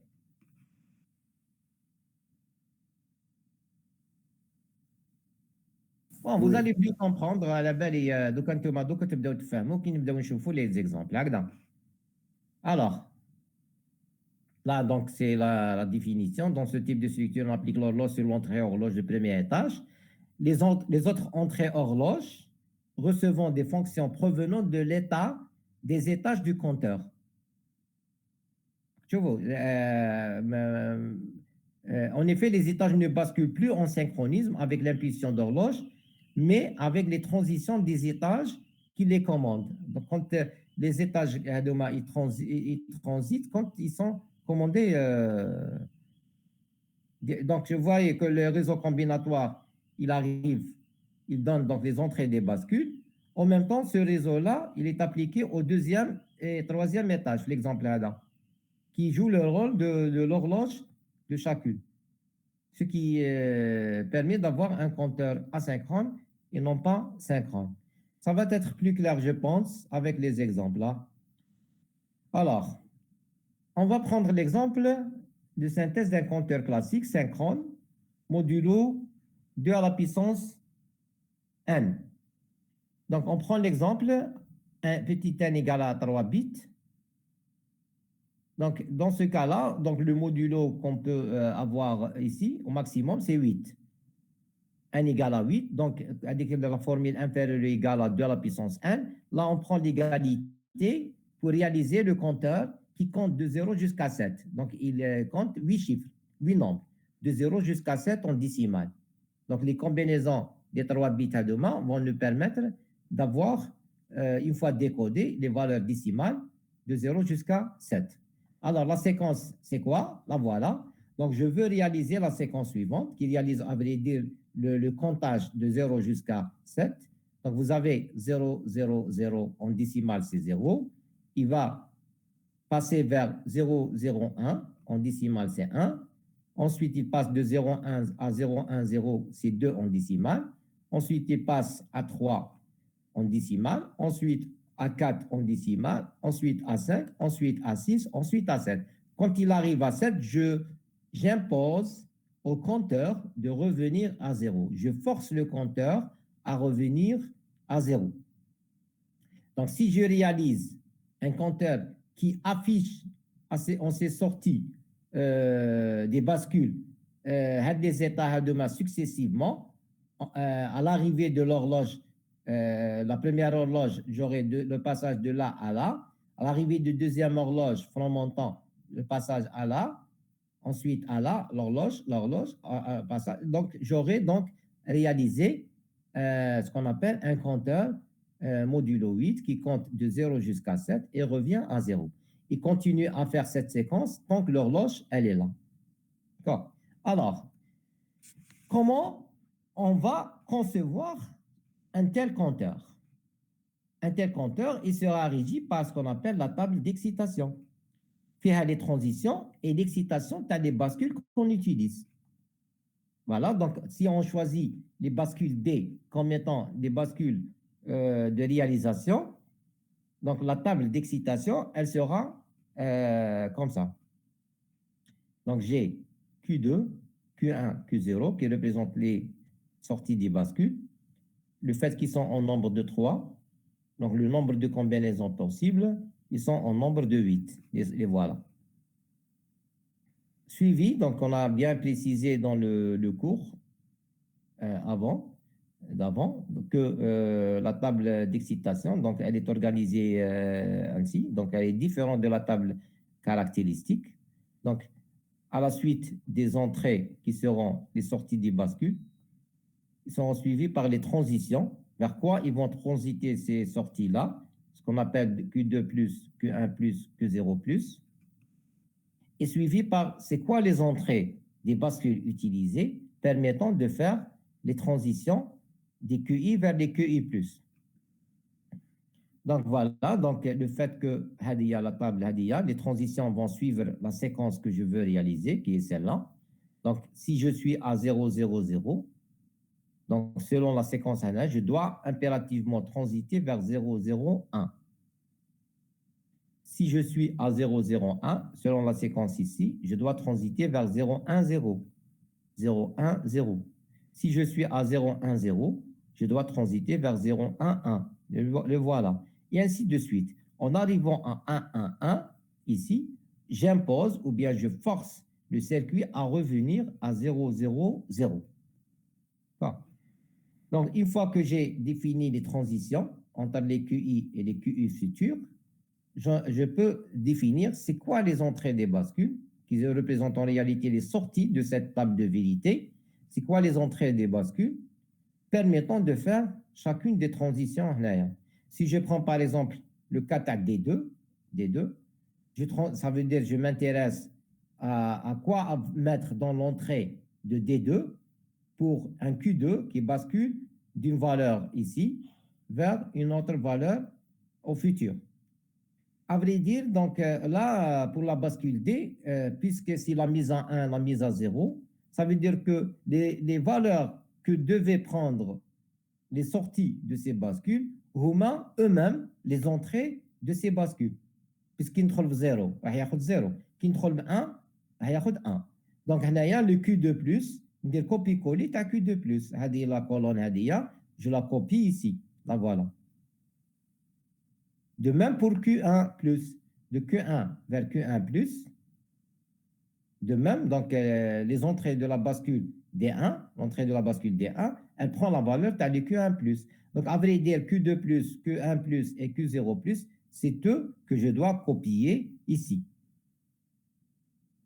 A: Bon, vous allez mieux comprendre à la belle donc quand les exemples. Alors, là, donc, c'est la définition. Dans ce type de structure, on applique l'horloge sur l'entrée horloge de premier étage. Les autres entrées horloges recevant des fonctions provenant de l'état des étages du compteur. Tu vois, en effet, les étages ne basculent plus en synchronisme avec l'impulsion d'horloge, mais avec les transitions des étages qui les commandent. Donc, quand les étages ils transitent quand ils sont commandés. Donc, je vois que le réseau combinatoire, il arrive, il donne donc les entrées des bascules. En même temps, ce réseau-là, il est appliqué au deuxième et troisième étage, l'exemple là, qui joue le rôle de l'horloge de chacune. Ce qui permet d'avoir un compteur asynchrone et non pas synchrone. Ça va être plus clair, je pense, avec les exemples là. Alors, on va prendre l'exemple de synthèse d'un compteur classique synchrone modulo 2 à la puissance n. Donc, on prend l'exemple, un petit n égale à 3 bits. Donc, dans ce cas-là, donc le modulo qu'on peut avoir ici, au maximum, c'est 8. n égale à 8, donc avec la formule inférieure ou égale à 2 à la puissance n, là, on prend l'égalité pour réaliser le compteur qui compte de 0 jusqu'à 7. Donc, il compte 8 chiffres, 8 nombres, de 0 jusqu'à 7 en décimale. Donc, les combinaisons des 3 bits à deux mains vont nous permettre d'avoir, une fois décodé, les valeurs décimales de 0 jusqu'à 7. Alors, la séquence, c'est quoi? La voilà. Donc, je veux réaliser la séquence suivante, qui réalise, à vrai dire, le comptage de 0 jusqu'à 7. Donc, vous avez 0, 0, 0 en décimale, c'est 0. Il va passer vers 0, 0, 1. En décimale, c'est 1. Ensuite, il passe de 0, 1 à 0, 1, 0, c'est 2 en décimale. Ensuite, il passe à 3 en décimale. Ensuite, à 4 en décimale. Ensuite, à 5. Ensuite, à 6. Ensuite, à 7. Quand il arrive à 7, j'impose au compteur de revenir à 0. Je force le compteur à revenir à 0. Donc, si je réalise un compteur qui affiche en ses sorties des bascules des états de masse successivement, à l'arrivée de l'horloge, la première horloge, j'aurai le passage de là à là. À l'arrivée de deuxième horloge, front montant, le passage à là. Ensuite, à là, l'horloge, passage. Donc, j'aurai donc réalisé ce qu'on appelle un compteur modulo 8 qui compte de 0 jusqu'à 7 et revient à 0. Il continue à faire cette séquence tant que l'horloge, elle est là. D'accord. Alors, comment on va concevoir un tel compteur? Un tel compteur, il sera régi par ce qu'on appelle la table d'excitation. Puis, il y a les transitions et l'excitation, tu as les bascules qu'on utilise. Voilà, donc si on choisit les bascules D comme étant des bascules de réalisation, donc la table d'excitation, elle sera comme ça. Donc j'ai Q2, Q1, Q0 qui représentent les sorties des bascules. Le fait qu'ils sont en nombre de 3, donc le nombre de combinaisons possibles, ils sont en nombre de 8. Les voilà. Suivi, donc on a bien précisé dans le cours d'avant que la table d'excitation, donc elle est organisée ainsi, donc elle est différente de la table caractéristique. Donc, à la suite des entrées qui seront les sorties des bascules, ils seront suivis par les transitions vers quoi ils vont transiter ces sorties-là, ce qu'on appelle Q2 plus, Q1 plus, Q0 plus, et suivi par c'est quoi les entrées des bascules utilisées permettant de faire les transitions des QI vers les QI plus. Donc voilà, donc le fait que Hadiya, la table Hadiya, les transitions vont suivre la séquence que je veux réaliser, qui est celle-là. Donc si je suis à 0, 0, 0, donc selon la séquence Hadiya, je dois impérativement transiter vers 0, 0, 1. Si je suis à 0, 0, 1, selon la séquence ici, je dois transiter vers 0, 1, 0. 0, 1, 0. Si je suis à 0, 1, 0, je dois transiter vers 0, 1, 1. Le voilà. Et ainsi de suite. En arrivant à 1, 1, 1, ici, j'impose ou bien je force le circuit à revenir à 0, 0, 0. Bon. Donc, une fois que j'ai défini les transitions entre les QI et les QI futurs, je peux définir c'est quoi les entrées des bascules qui représentent en réalité les sorties de cette table de vérité. C'est quoi les entrées des bascules permettant de faire chacune des transitions. Si je prends par exemple le cas à D2, ça veut dire que je m'intéresse à quoi mettre dans l'entrée de D2 pour un Q2 qui bascule d'une valeur ici vers une autre valeur au futur. À vrai dire, donc là, pour la bascule D, puisque c'est la mise à 1, la mise à 0, ça veut dire que les valeurs que devaient prendre les sorties de ces bascules, eux-mêmes, les entrées de ces bascules. Puisqu'ils trouvent 0, il y a 0. Qu'ils trouvent 1, il y a 1. Donc, il y a le Q2+, je copie-coller à Q2+. La colonne, je la copie ici. La voilà. De même pour Q1+, de Q1 vers Q1+. De même, donc, les entrées de la bascule D1, l'entrée de la bascule D1, elle prend la valeur de Q1+. Donc, à vrai dire, Q2+, Q1+, et Q0+, c'est eux que je dois copier ici.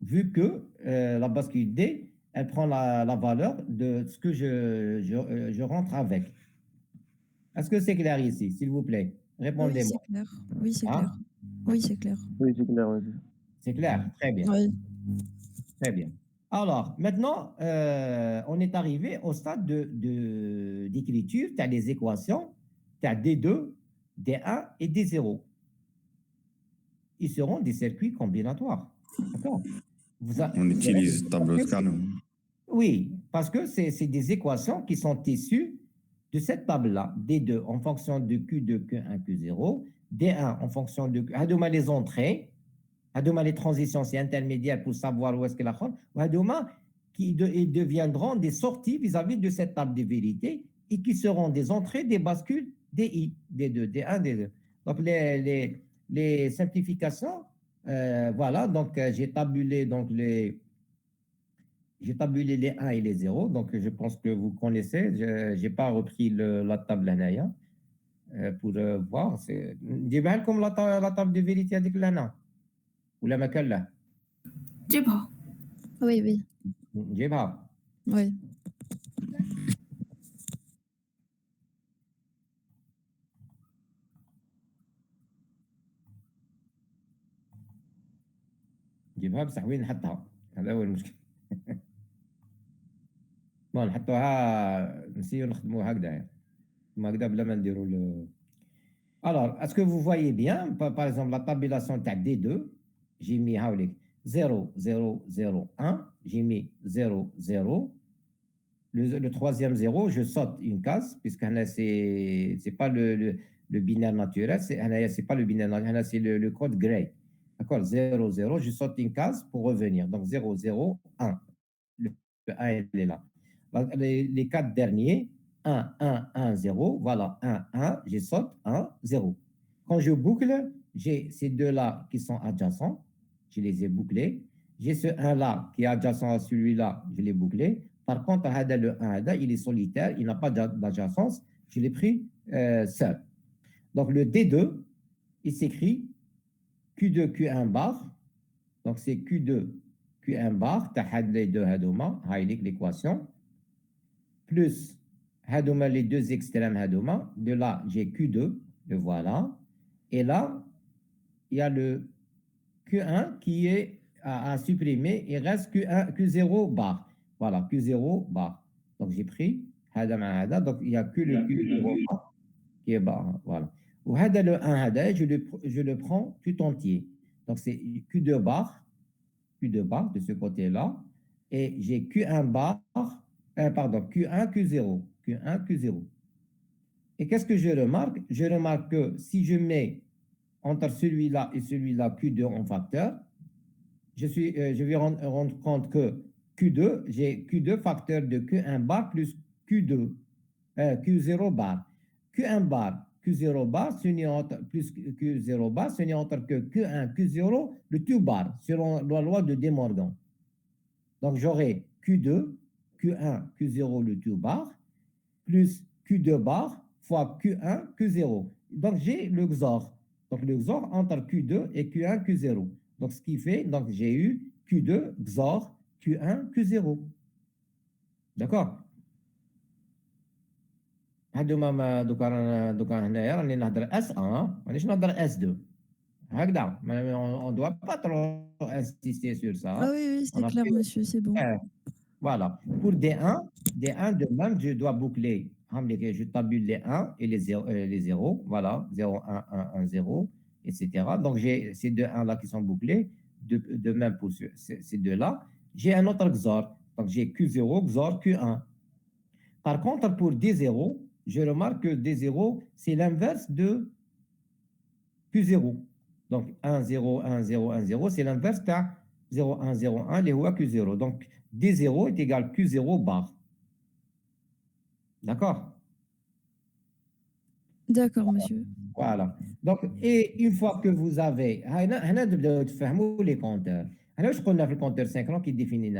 A: Vu que la bascule D, elle prend la valeur de ce que je rentre avec. Est-ce que c'est clair ici, s'il vous plaît? Répondez-moi.
B: Oui, c'est clair. Oui, c'est clair.
I: Oui, c'est clair. Oui.
A: C'est clair, très bien.
B: Oui.
A: Très bien. Alors, maintenant, on est arrivé au stade d'écriture. Tu as les équations, tu as D2, D1 et D0. Ils seront des circuits combinatoires. D'accord?
D: On utilise tableau de Carnot.
A: Oui, parce que c'est des équations qui sont issues de cette table-là. D2 en fonction de Q2, Q1, Q0. D1 en fonction de les entrées. Les transitions, c'est intermédiaire pour savoir où est-ce que la chose. Qui deviendront des sorties vis-à-vis de cette table de vérité et qui seront des entrées des bascules DI, D2, D1, D2. Donc, les simplifications, voilà, donc j'ai tabulé donc les 1 et les 0, donc je pense que vous connaissez, je n'ai pas repris la table là pour voir. J'ai bien comme la table de vérité avec l'ana. ولا ما كان له؟
G: جيبها. Oui, oui.
A: نجيبها.
B: Oui.
A: نجيبها بصح وين نحطها؟ هذا هو المشكل. بون نحطوها نسيو نخدموها هكذا. هكذا بلا ما نديروا Alors, est-ce que vous voyez bien, par exemple, la tabulation de D2, j'ai mis 0, 0, 0, 1, j'ai mis 0, 0. Le troisième 0, je saute une case, puisque c'est pas le binaire naturel, c'est pas le binaire naturel, c'est le code Gray. D'accord, 0, 0, je saute une case pour revenir. Donc 0, 0, 1. Le 1, il est là. Les 4 derniers, 1, 1, 1, 0, voilà, 1, 1, je saute 1, 0. Quand je boucle, j'ai ces deux-là qui sont adjacents, je les ai bouclés. J'ai ce 1-là qui est adjacent à celui-là, je l'ai bouclé. Par contre, le 1, il est solitaire, il n'a pas d'adjacence, je l'ai pris seul. Donc le D2, il s'écrit Q2, Q1 bar, donc c'est Q2, Q1 bar, tu as les deux hadouma, l'équation, plus هادوما les deux extrêmes هادوما. De là, j'ai Q2, le voilà. Et là, il y a le Q1 qui est à supprimer. Il reste Q0 bar. Voilà, Q0 bar. Donc, j'ai pris هذا مع هذا. Donc, il n'y a que le Q0 bar qui est bar. Voilà. Ou هذا le 1 هذا, je le prends tout entier. Donc, c'est Q2 bar de ce côté-là. Et j'ai Q1 bar, pardon, Q1, Q0. Q1, Q0. Et qu'est-ce que je remarque? Je remarque que si je mets entre celui-là et celui-là Q2 en facteur, je vais rendre compte que Q2, j'ai Q2 facteur de Q1 bar plus Q0 bar. Q1 bar, Q0 bar, ce n'est autre, plus Q0 bar, ce n'est autre que Q1, Q0, le tout bar, selon la loi de De Morgan. Donc, j'aurai Q2, Q1, Q0, le tout bar, plus Q2 bar fois Q1, Q0. Donc, j'ai le XOR. Donc, le XOR entre Q2 et Q1, Q0. Donc, ce qui fait, donc, j'ai eu Q2 XOR Q1, Q0. D'accord? هادوما دوكا هنايا راني نهضر S1 مانيش نهضر S2 هكذا on doit pas trop insister sur ça.
B: Ah oui, oui, c'est clair, monsieur, c'est bon.
A: Voilà. Pour D1 de même, je dois boucler. Je tabule les 1 et les 0. Voilà, 0, 1, 1, 1, 0, etc. Donc, j'ai ces deux 1 là qui sont bouclés. De même pour ces deux-là. J'ai un autre XOR. Donc, j'ai Q0, XOR, Q1. Par contre, pour D0, je remarque que D0, c'est l'inverse de Q0. Donc, 1, 0, 1, 0, 1, 0, c'est l'inverse de 0, 1, 0, 1, les hauts Q0. Donc, D0 est égal Q0 bar. D'accord?
B: D'accord, monsieur.
A: Voilà. Donc, et une fois que vous avez, les compteurs. Je connais le compteur synchron qui définit.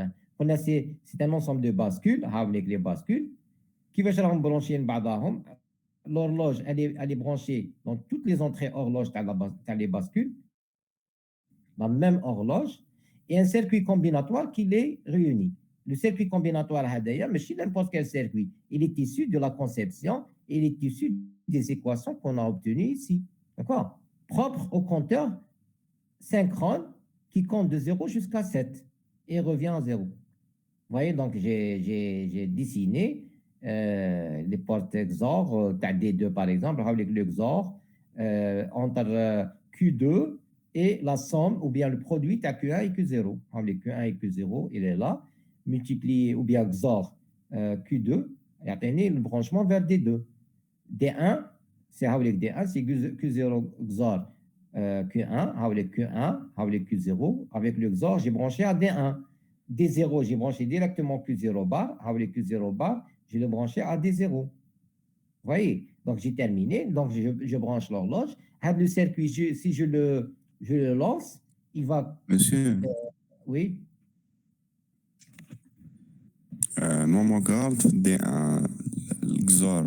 A: C'est un ensemble de bascules, avec les bascules, qui va se brancher بعضهم. L'horloge, elle est branchée dans toutes les entrées horloge dans les bascules, la même horloge, et un circuit combinatoire qui les réunit. Le circuit combinatoire, mais si n'importe quel circuit, il est issu de la conception, il est issu des équations qu'on a obtenues ici. D'accord? Propre au compteur synchrone qui compte de 0 jusqu'à 7 et revient à 0. Vous voyez, donc j'ai dessiné les portes XOR, D2 par exemple, avec le XOR entre Q2 et la somme ou bien le produit à Q1 et Q0. Avec Q1 et Q0, il est là, multiplié ou bien XOR Q2 et atteindre le branchement vers D2. D1, c'est avec D1, c'est Q0 XOR Q1, avec Q1, avec Q0. Avec le XOR, j'ai branché à D1. D0, j'ai branché directement Q0 bar. Avec Q0 bar, je l'ai branché à D0. Vous voyez? Donc, j'ai terminé. Donc, je branche l'horloge. Le circuit, si je le lance, il va...
D: Monsieur.
A: Oui.
D: Moi, regarde D1, XOR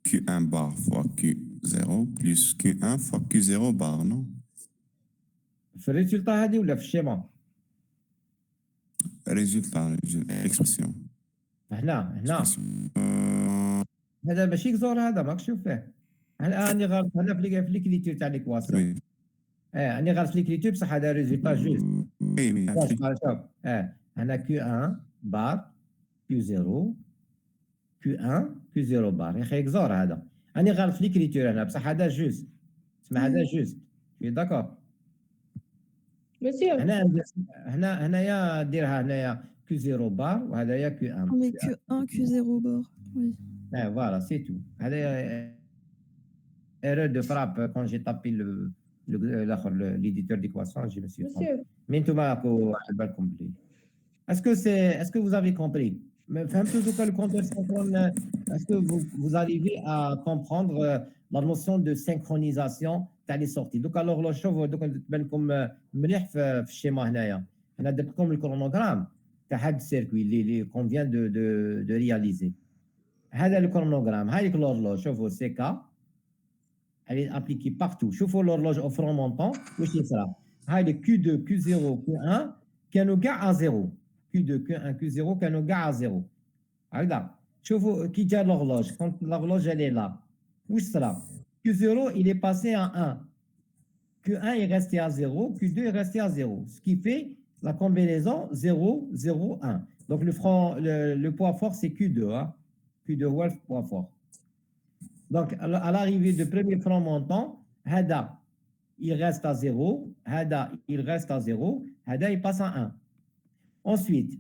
D: Q1 bar fois Q0 plus Q1 fois Q0 bar, non?
A: في الريزلتا هذه ولا في الشيما؟
D: ريزلتا اكسبرسيون
A: هنا هذا ماشي كزور هذا ماك تشوف فيه راني غلط هنا في ليكريتور تاع ليكواسيون راني غلط في ليكريتور بصح هذا ريزلتا جوست شوف هنا Q1 بار Q0 Q1 Q0 بار يا اخي كزور هذا راني غلط في ليكريتور هنا بصح هذا جوست اسمع هذا جوست في داكور
C: Monsieur.
A: هنايا ديرها هنايا Q0 بار وهذايا Q1.
B: Mais Q1, Q0 bord. Oui.
A: Voilà, c'est tout. Erreur de frappe quand j'ai tapé l'éditeur d'équation, je me suis trompé. Mais tout m'a compris. Est-ce que vous avez compris? Est-ce que vous arrivez à comprendre la notion de synchronisation تاع les sorties? Donc alors là شوفوا دوك تبان لكم مليح في الشيما هنايا انا درت لكم الكرونوغرام تاع هاد السيركوي اللي qu'on vient de réaliser. هذا الكرونوغرام هاي l'horloge شوفوا سي كا elle est appliquée partout. شوفوا l'horloge au front montant واش يصرى هاي Q2 Q0 Q1 كانوا كاع à 0. Q2 Q1 Q0 كانوا كاع à 0. هكذا شوفوا كي جا l'horloge, quand l'horloge elle est là, où sera? Q0 il est passé à 1, Q1 est resté à 0, Q2 est resté à 0, ce qui fait la combinaison 0, 0, 1. Donc le poids fort c'est Q2, hein? Q2 هو le poids fort. Donc à l'arrivée du premier franc montant, Hada il reste à 0, Hada il reste à 0, Hada il passe à 1. Ensuite,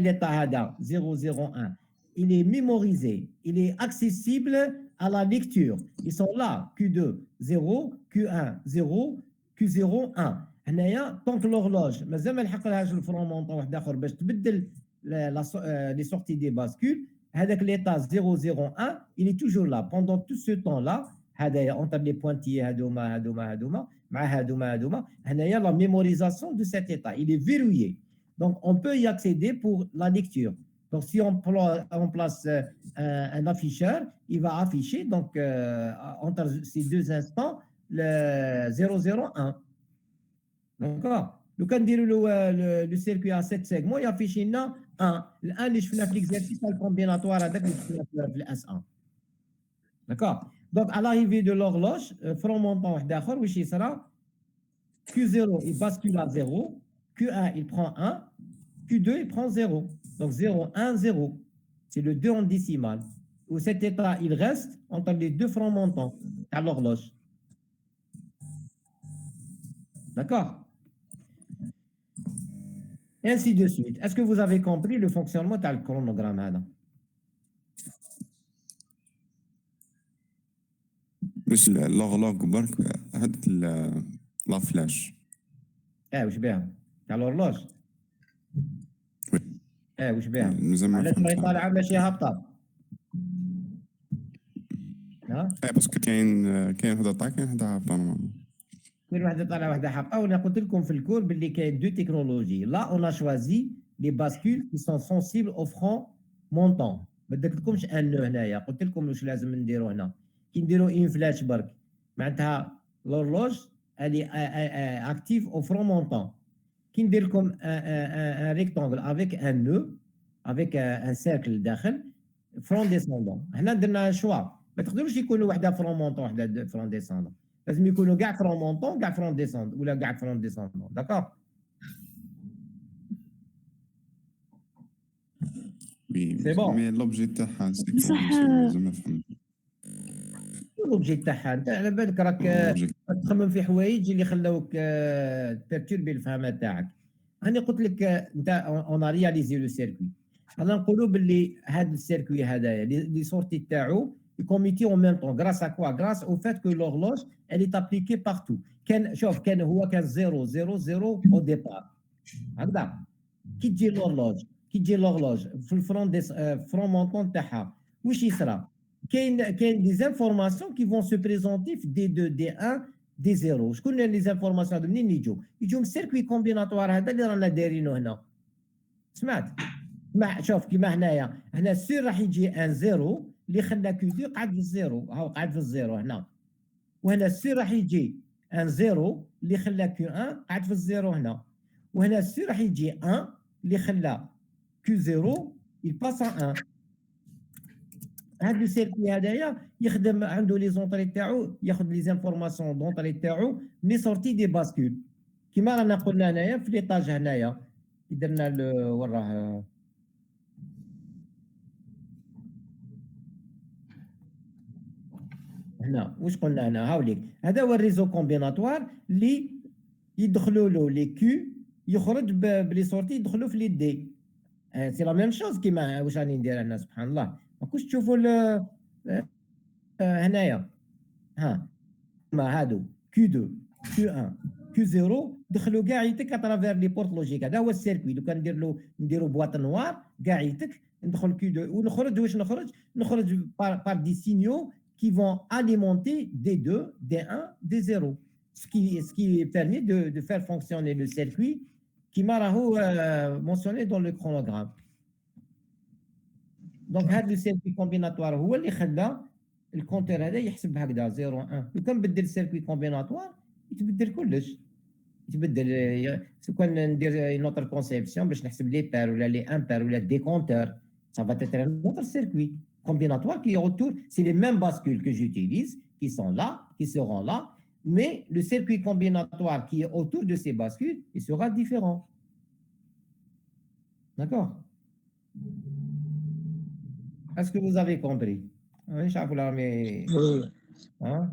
A: l'état Hada 0, 0, 1, il est mémorisé, il est accessible à la lecture. Ils sont là, Q2, 0, Q1, 0, Q0, 1. هنايا tant que l'horloge مازال ما لحقلهاش الفرون مونطون واحد اخر باش تبدل les sorties des bascules, هذاك l'état 0, 0, 1, il est toujours là. Pendant tout ce temps-là, هذايا entre les pointillés هادوما مع هادوما هنايا la mémorisation de cet état, il est verrouillé. Donc, on peut y accéder pour la lecture. Donc, si on place un afficheur, il va afficher donc, entre ces deux instants le 001. D'accord. Donc, quand le circuit a 7 segments, il affiche 1. Le 1, je fais l'exercice combinatoire avec le S1. D'accord. Donc, à l'arrivée de l'horloge, front montant d'accord, oui, sera Q0, il bascule à 0. Q1, il prend 1. Q2, il prend 0. Donc 0, 1, 0. C'est le 2 en décimale. Où cet état, il reste entre les deux francs montants à l'horloge. D'accord? Et ainsi de suite. Est-ce que vous avez compris le fonctionnement du chronogramme, Adam?
D: بس l'horloge برك هاد لا فلاش.
A: وش بها؟ تاع l'horloge. وش بها؟
D: علاش
A: راهي طالعه ماشي هابطه؟
D: باسكو كاين وحده طالعه كاين وحده هابطه نورمالمون.
A: كاين وحده طالعه وحده هابطه، وانا قلت لكم في الكور باللي كاين دو تكنولوجي. لا اون ا شوازي لي باسكول كي سون سونسيبل او فرون مونطون. ما درت لكمش ان نو هنايا، قلت لكم واش لازم نديرو هنا. كي نديرو ان فلاش برك معناتها لورلوج الي اكتيف او فرون مونطون. كي ندير لكم ان ريكتانغل افيك ان نو افيك ان سيركل داخل فرون ديسوندون. هنا درنا شوا، ما تقدروش يكونوا وحده فرون مونطون وحده فرون ديسوندون، لازم يكونوا كاع فرون مونطون كاع فرون ديسوند ولا كاع فرون ديسوندون. داكور.
D: وي
A: سي بون.
D: مي لوبجي تاعها
G: بصح
D: زعما فهمت.
A: لوبجي تاعها انت على بالك راك تخمم في حوايج اللي خلاوك تبرتوربي الفهمه تاعك. انا قلت لك انت اون رياليزي لو سيركوي. انا نقولوا باللي هذا السيركوي هذايا لي سورتي تاعو يكوميتي اون ميم طون غراس ا كوا غراس او فات كو لورلوج elle est appliquée partout. كان شوف كان هو كان 0 0 0 او ديبار هكذا. كي تجي لورلوج في الفرون دي فرون مونطون تاعها واش يصرى؟ كاين دي انفورماسيون كي فون سو بريزونتي في دي 2 دي 1 دي 0. شكون لي انفورماسيون هذو منين يجوا من السيركوي كومبيناتوار هذا اللي رانا دايرينه هنا. سمعت؟ شوف كيما هنا السير راح يجي ان 0 اللي خلى كيو قاعد في الزيرو، هاو قاعد في الزيرو هنا. وهنا السير راح يجي ان 0 اللي خلى كيو 1 قاعد في الزيرو هنا. وهنا السير راح يجي 1 اللي خلى كيو 0 يباس 1. هذا السيركوي هذايا يخدم عنده لي زونطري تاعو، ياخذ لي زانفورماسيون دونطري تاعو مي سورتي دي باسكول كيما رانا قلنا هنايا في ليطاج هنايا درنا وين راه هنا. واش قلنا هنا؟ هاوليك هذا هو الريزو كومبيناتوار اللي يدخلوا له لي كيو يخرج بلي سورتي يدخلوا في لي دي. سي لا ميم شوز كيما واش راني ندير هنا. سبحان الله ماكوش تشوفوا هنايا ما هادو كيو 2 كيو 1 كيو 0 دخلوا كاع يتك اترافير لي بورت لوجيك. هذا هو السيركوي. لو كان نديروا بواط نوار كاع يتك ندخل كيو 2 ونخرج. واش نخرج بار دي سينيو qui vont alimenter D2, D1, D0. Ce qui permet de faire fonctionner le circuit qui m'a mentionné dans le chronogramme. Donc, هذا السيركوي كومبيناتوار هو اللي خلى الكونتور هذا يحسب هكذا 0 1. لو كان بدل السيركوي كومبيناتوار يتبدل كلش. يتبدل. سو كان ندير نوتر كونسيبسيون باش نحسب لي بار ولا لي امبير ولا دي كونتور Ça va être un autre circuit combinatoire qui est autour. C'est les mêmes bascules que j'utilise, qui sont là, qui seront là, mais le circuit combinatoire qui est autour de ces bascules, il sera différent. D'accord? Est-ce que vous avez compris? Oui, Chapoula, mais... Hein?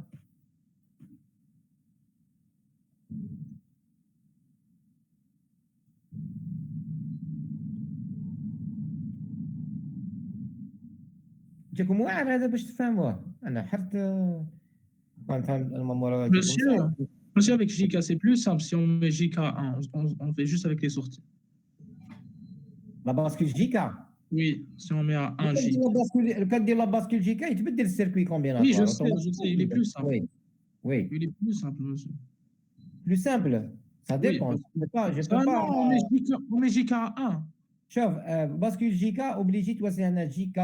A: جاكم واعر هذا باش تفهموه انا حرت نفهم المامورات
J: Monsieur, avec JK, c'est plus simple. Si on met JK1, on fait juste avec les sorties.
A: La bascule JK.
J: Oui, si on met à 1 J.
A: Le cas de la bascule JK, il peut dire le circuit combinatoire.
J: Oui, je sais, il est plus simple.
A: Oui. Oui.
J: Il est plus simple, monsieur.
A: Plus simple, ça dépend.
J: Oui.
A: Je peux pas...
J: Non, on met JK à 1.
A: Chef, bascule JK, obligé, toi, c'est un JK,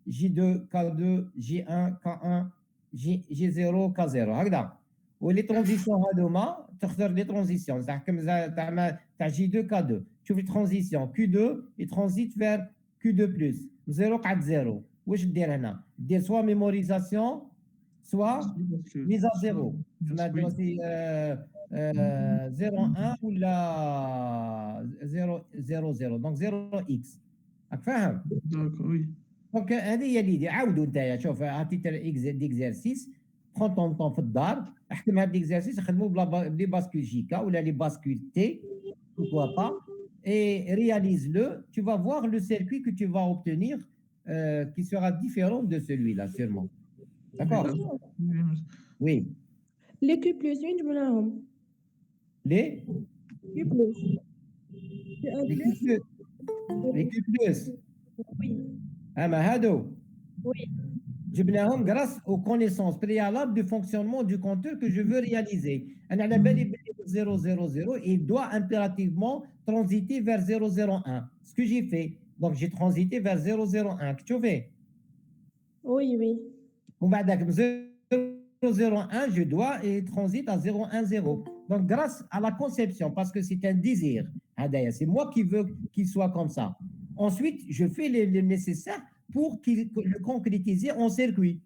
A: J2, K2, J1, K1, J0, K0. هكذا. ولي ترانزيسيون هذوما تختار لي ترانزيسيون تاع J2 K2 تشوف لي ترانزيسيون Q2 يترانزيت فير Q2 بلس 0 قعد 0 واش دير هنا دير سوا ميموريزاسيون سوا ميزا زيرو تما دوسي 0 1 ولا 0 0 0 دونك 0 اكس راك فاهم
J: دونك وي
A: دونك هذه هي اللي عاودوا نتايا شوف عطيت ديكزارسيس prends ton temps في الدار احكم هاد ليكزارسيس خدموا بلي باسكول جيكا ولا لي باسكول تي pourquoi pas et réalise-le, tu vas voir le circuit que tu vas obtenir qui sera différent de celui-là sûrement. D'accord? Oui.
C: Les Q plus une, je me la rends.
A: Les
C: Q plus.
A: Les Q plus.
C: Oui.
A: Ah mais هادو.
C: Oui.
A: جبناهم grâce aux connaissances préalables du fonctionnement du compteur que je veux réaliser. أنا على بالي 000, il doit impérativement transiter vers 001. Ce que j'ai fait. Donc j'ai transité vers 001. Tu vois?
C: Oui, oui.
A: ومن بعد 001, je dois et transite à 010. Donc grâce à la conception, parce que c'est un désir, c'est moi qui veux qu'il soit comme ça. Ensuite, je fais le nécessaire pour le concrétiser en circuit,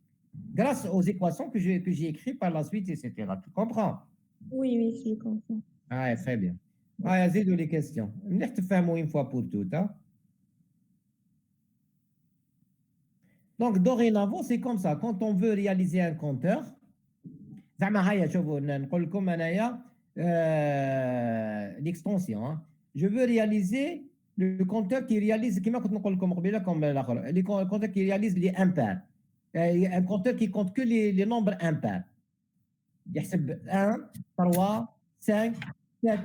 A: grâce aux équations que j'ai écrites par la suite, etc. Tu comprends?
C: Oui, oui, je comprends.
A: Ah, très bien. Ah, j'ai les questions. Je te fais une fois pour toutes. Hein? Donc, dorénavant, c'est comme ça. Quand on veut réaliser un compteur, l'extension, hein? Je veux réaliser le compteur qui réalise, les compteurs qui réalisent les impairs. Un compteur qui compte que les nombres impairs. Il y a 1, 3, 5, 7,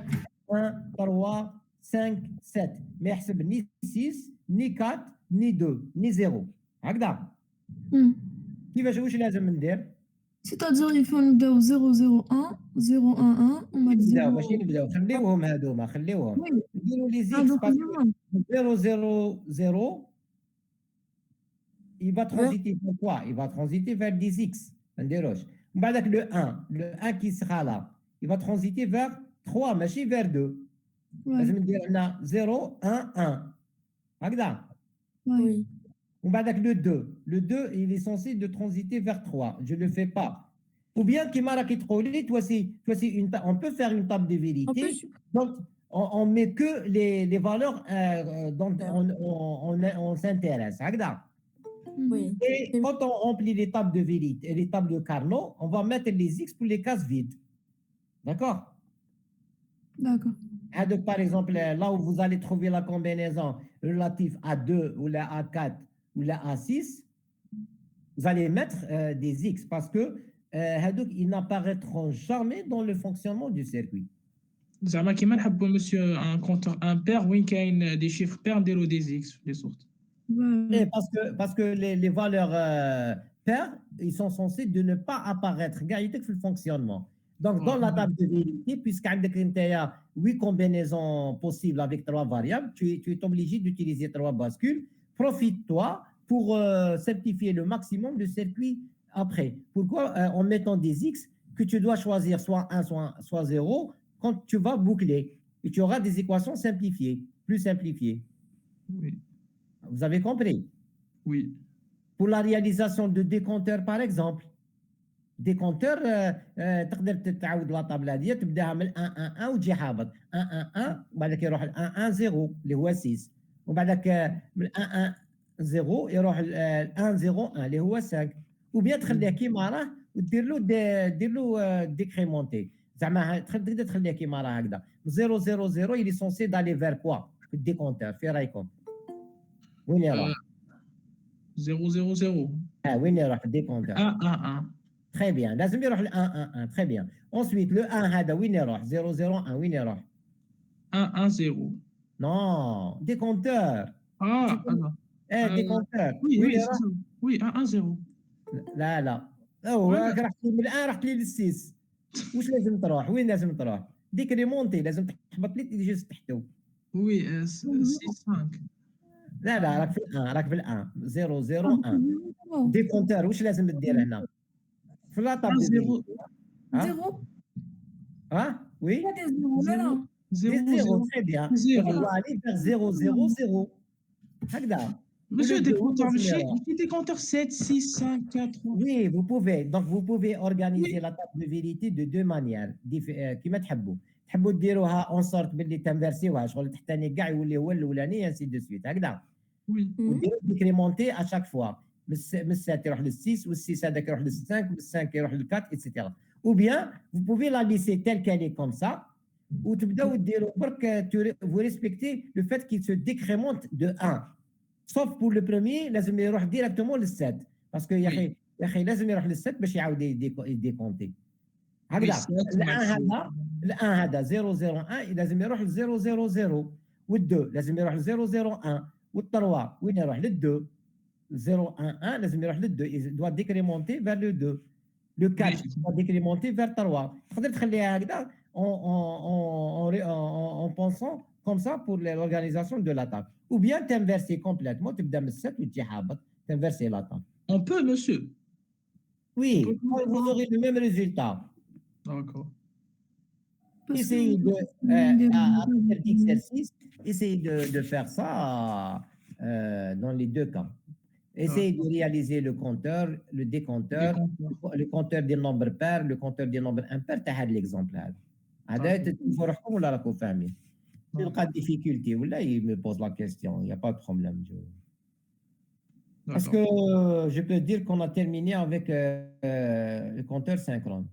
A: 1, 3, 5, 7. Mais il y a ni 6, ni 4, ni 2, ni 0. هكذا. كيفاش واش لازم ندير؟
G: C'est-à-dire il faut نبداو 001 011 وما
A: نبداو ماشي نبداو خليوهم هذوما خليوهم نديروا لي زيكس 000 il va transiter vers quoi? Il va transiter vers des x. ما نديروش. من بعد le 1 qui sera là, il va transiter vers 3 ماشي vers 2. لازم ندير هنا 0 1 1 هكذا.
G: Oui.
A: Le 2, il est censé de transiter vers 3. Je ne le fais pas. Ou bien, on peut faire une table de vérité. Donc, on ne met que les valeurs dont on s'intéresse.
G: Oui.
A: Et quand on remplit les tables de vérité, les tables de Carnot, on va mettre les X pour les cases vides. D'accord?
G: D'accord.
A: Donc, par exemple, là où vous allez trouver la combinaison relative à 2 ou la A4 ou la A6, vous allez mettre des X parce que ils n'apparaîtront jamais dans le fonctionnement du circuit.
J: زعما كيما نحبوا monsieur un compteur impair وين كاين des chiffres pairs نديروا des X les sortes.
A: Et parce que les valeurs paires, ils sont censés de ne pas apparaître dans le fonctionnement. Donc, dans la table de vérité, puisqu'il y a 8 combinaisons possibles avec 3 variables, tu es obligé d'utiliser 3 bascules. Profite-toi pour simplifier le maximum de circuits après. Pourquoi? En mettant des X que tu dois choisir soit 1, soit 0 quand tu vas boucler. Et tu auras des équations simplifiées, plus simplifiées.
J: Oui.
A: Vous avez compris?
J: Oui.
A: Pour la réalisation de décompteurs, par exemple, décompteur, تقدر تعاود لا طابله هذه تبداها من 1 1 1 وتجي حابط 1 1 1 وبعدك يروح 1 1 0 اللي هو 6 وبعدك من 1 1 0 يروح 1 0 1 اللي هو 5 وبيان تخليه كيما راه ودير له ديكريمونتي زعما تقدر تخليه كيما راه هكذا 0 0 0 il est censé d'aller vers quoi في الديكونتور في رايكم وين يروح
J: 0 0 0
A: وين يروح في الديكونتور
J: 1 1 1
A: Très bien. لازم يروح ل 1 1 1 très bien. Ensuite le 1 هذا وين يروح 0 0 1 وين يروح
J: 1 1 0
A: Non, décompteur.
J: alors.
A: décompteur.
J: Oui,
A: وين
J: oui,
A: يروح؟
J: c'est ça. Oui, 1 1 0
A: لا هو
J: وين؟
A: رحت لي من الان رحت لي للسيس واش لازم تروح وين لازم تروح ديكريمونتي لازم تحبط لي جوست تحته
J: Oui, 6 5
A: لا راك في الان راك في الان 0 0 1 ديكونتور واش لازم تدير هنا في لاطاب
J: 0
G: 0
A: وي
G: pas des zéros là là.
J: 0
A: 0
J: 0
A: très bien
J: 0
A: on doit aller vers 0 0 0 هكذا
J: Monsieur
A: Le
J: le décompteur,
A: deux,
J: le décompteur 7 6 5 4 3
A: Oui, vous pouvez. Donc, vous pouvez organiser la table de vérité de deux manières. كيما تحبوا. تحبوا ديروها en sorte باللي تنفرسيوها شغل تحتاني كاع يولي هو الاولاني ainsi de suite هكذا.
J: Oui.
A: وديروا ديكريمونتي à chaque fois. من 7 يروح لل 6 وال 6 هذاك يروح لل 5 وال 5 يروح لل 4 etc. Ou bien vous pouvez la laisser telle qu'elle est comme ça. وتبداو ديروا برك vous respectez le fait qu'il se décrémente de 1. Sauf pour le premier, لازم يروح directement لل7 parce que يا اخي لازم يروح لل7 باش يعاود يديكونتي هكذا الان هذا 0 0 1 لازم يروح ل 0 0 0 وال2 لازم يروح ل 0 0 1 وال3 وين يروح لل2 0 1 1 لازم يروح لل2 il doit décrémenter vers le 2 le 4 il doit décrémenter vers 3 تقدر تخليها هكذا en pensant comme ça pour l'organisation de la table. Ou bien t'inverser complètement, tu me 7 ou tu t'inverser la table.
J: On peut, monsieur.
A: Oui, vous aurez le même résultat.
J: D'accord.
A: Essayez de faire l'exercice, essayez de faire ça dans les deux cas. Essayez de réaliser le compteur, le décompteur, le compteur des nombres pairs, le compteur des nombres impairs. Tu as l'exemple là. هذا تشوفوا روحكم ولا راكم فاهمين؟ تلقى difficulté ولا il me pose la question, il n'y a pas de problème. Est-ce que je peux dire qu'on a terminé avec le compteur synchrone?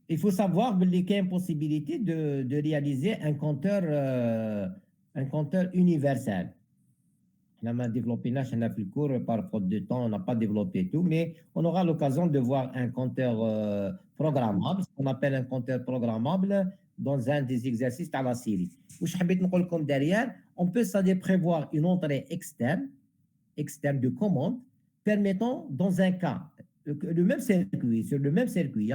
A: Il faut savoir qu'il y a une possibilité de réaliser un compteur universel. On a développé là, on a fait le cours, par faute de temps, on n'a pas développé tout, mais on aura l'occasion de voir un compteur programmable, ce qu'on appelle un compteur programmable dans un des exercices de la série. Derrière, on peut prévoir une entrée externe de commande, permettant dans un cas, le même circuit, sur le même circuit,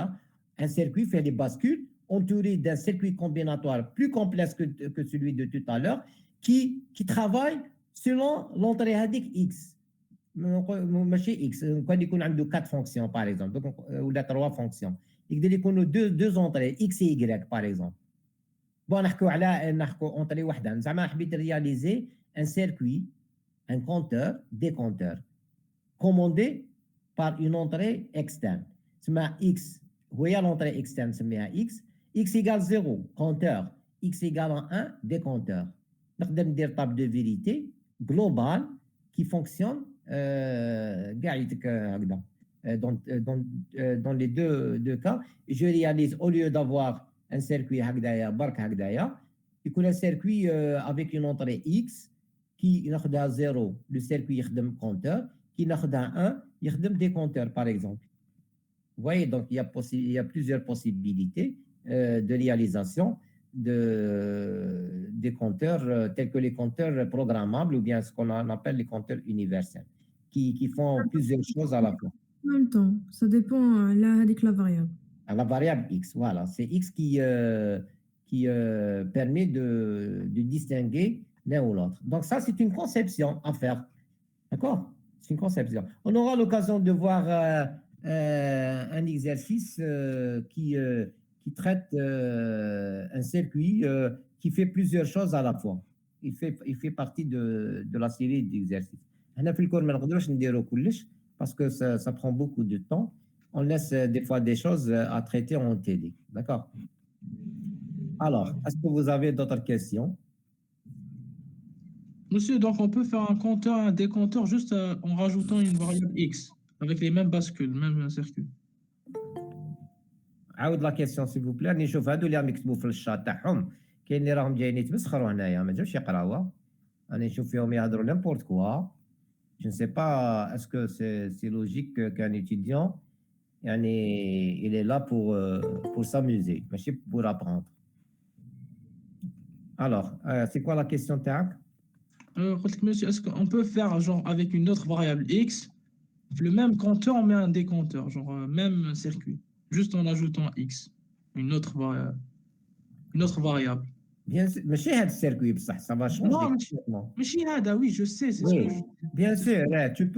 A: un circuit fait les bascules entouré d'un circuit combinatoire plus complexe que celui de tout à l'heure, qui travaille selon l'entrée هذيك X. ماشي X. quand يكون عنده 4 fonctions par exemple ولا 3 fonctions يقدر يكونوا deux entrées X et Y par exemple. bon نحكوا entrée واحده زعما حبيت réaliser un circuit un compteur décompteur commandé par une entrée externe. اسمها X وهي l'entrée externe نسميها X égale 0 compteur X égale 1 décompteur. نقدر ندير table de vérité global qui fonctionne dans les deux cas. Je réalise au lieu d'avoir un circuit il y a un circuit avec une entrée X qui a 0 le circuit يخدم compteur qui a 1 يخدم décompteur par exemple. Vous voyez, donc il y a plusieurs possibilités de réalisation des compteurs tels que les compteurs programmables ou bien ce qu'on appelle les compteurs universels qui font plusieurs choses à la fois.
G: En même temps, ça dépend avec la variable.
A: À la variable X, voilà. C'est X qui permet de distinguer l'un ou l'autre. Donc ça, c'est une conception à faire. D'accord? C'est une conception. On aura l'occasion de voir un exercice qui qui traite un circuit qui fait plusieurs choses à la fois. Il fait partie de la série d'exercices. هنا في الكور ما نقدروش نديرو كلش parce que ça prend beaucoup de temps. On laisse des fois des choses à traiter en TD. D'accord? Alors, est-ce que vous avez d'autres questions?
J: Monsieur, donc on peut faire un compteur, un décompteur juste en rajoutant une variable X avec les mêmes bascules, même circuit.
A: عاود لا كيسيون سي فو بلي راني نشوف هادو اللي راهم يكتبوا في الشات تاعهم كاين اللي راهم جايين يتمسخروا هنايا ما جاوش يقراوها راني نشوف فيهم يهضروا n'importe quoi. Je ne sais pas est-ce que c'est logique qu'un étudiant يعني il est là pour s'amuser ماشي pour apprendre. Alors c'est quoi la question تاعك؟
J: قلت لك monsieur, est-ce qu'on peut faire genre avec une autre variable X, le même compteur, on met un décompteur, genre même circuit, juste en ajoutant X, une autre variable.
A: Bien sûr, ماشي هذا السيركوي بصح ça va changer.
J: Non,
A: complètement.
J: ماشي هذا, oui, je sais, c'est ce
A: Oui,
J: que je...
A: bien sûr, ouais, tu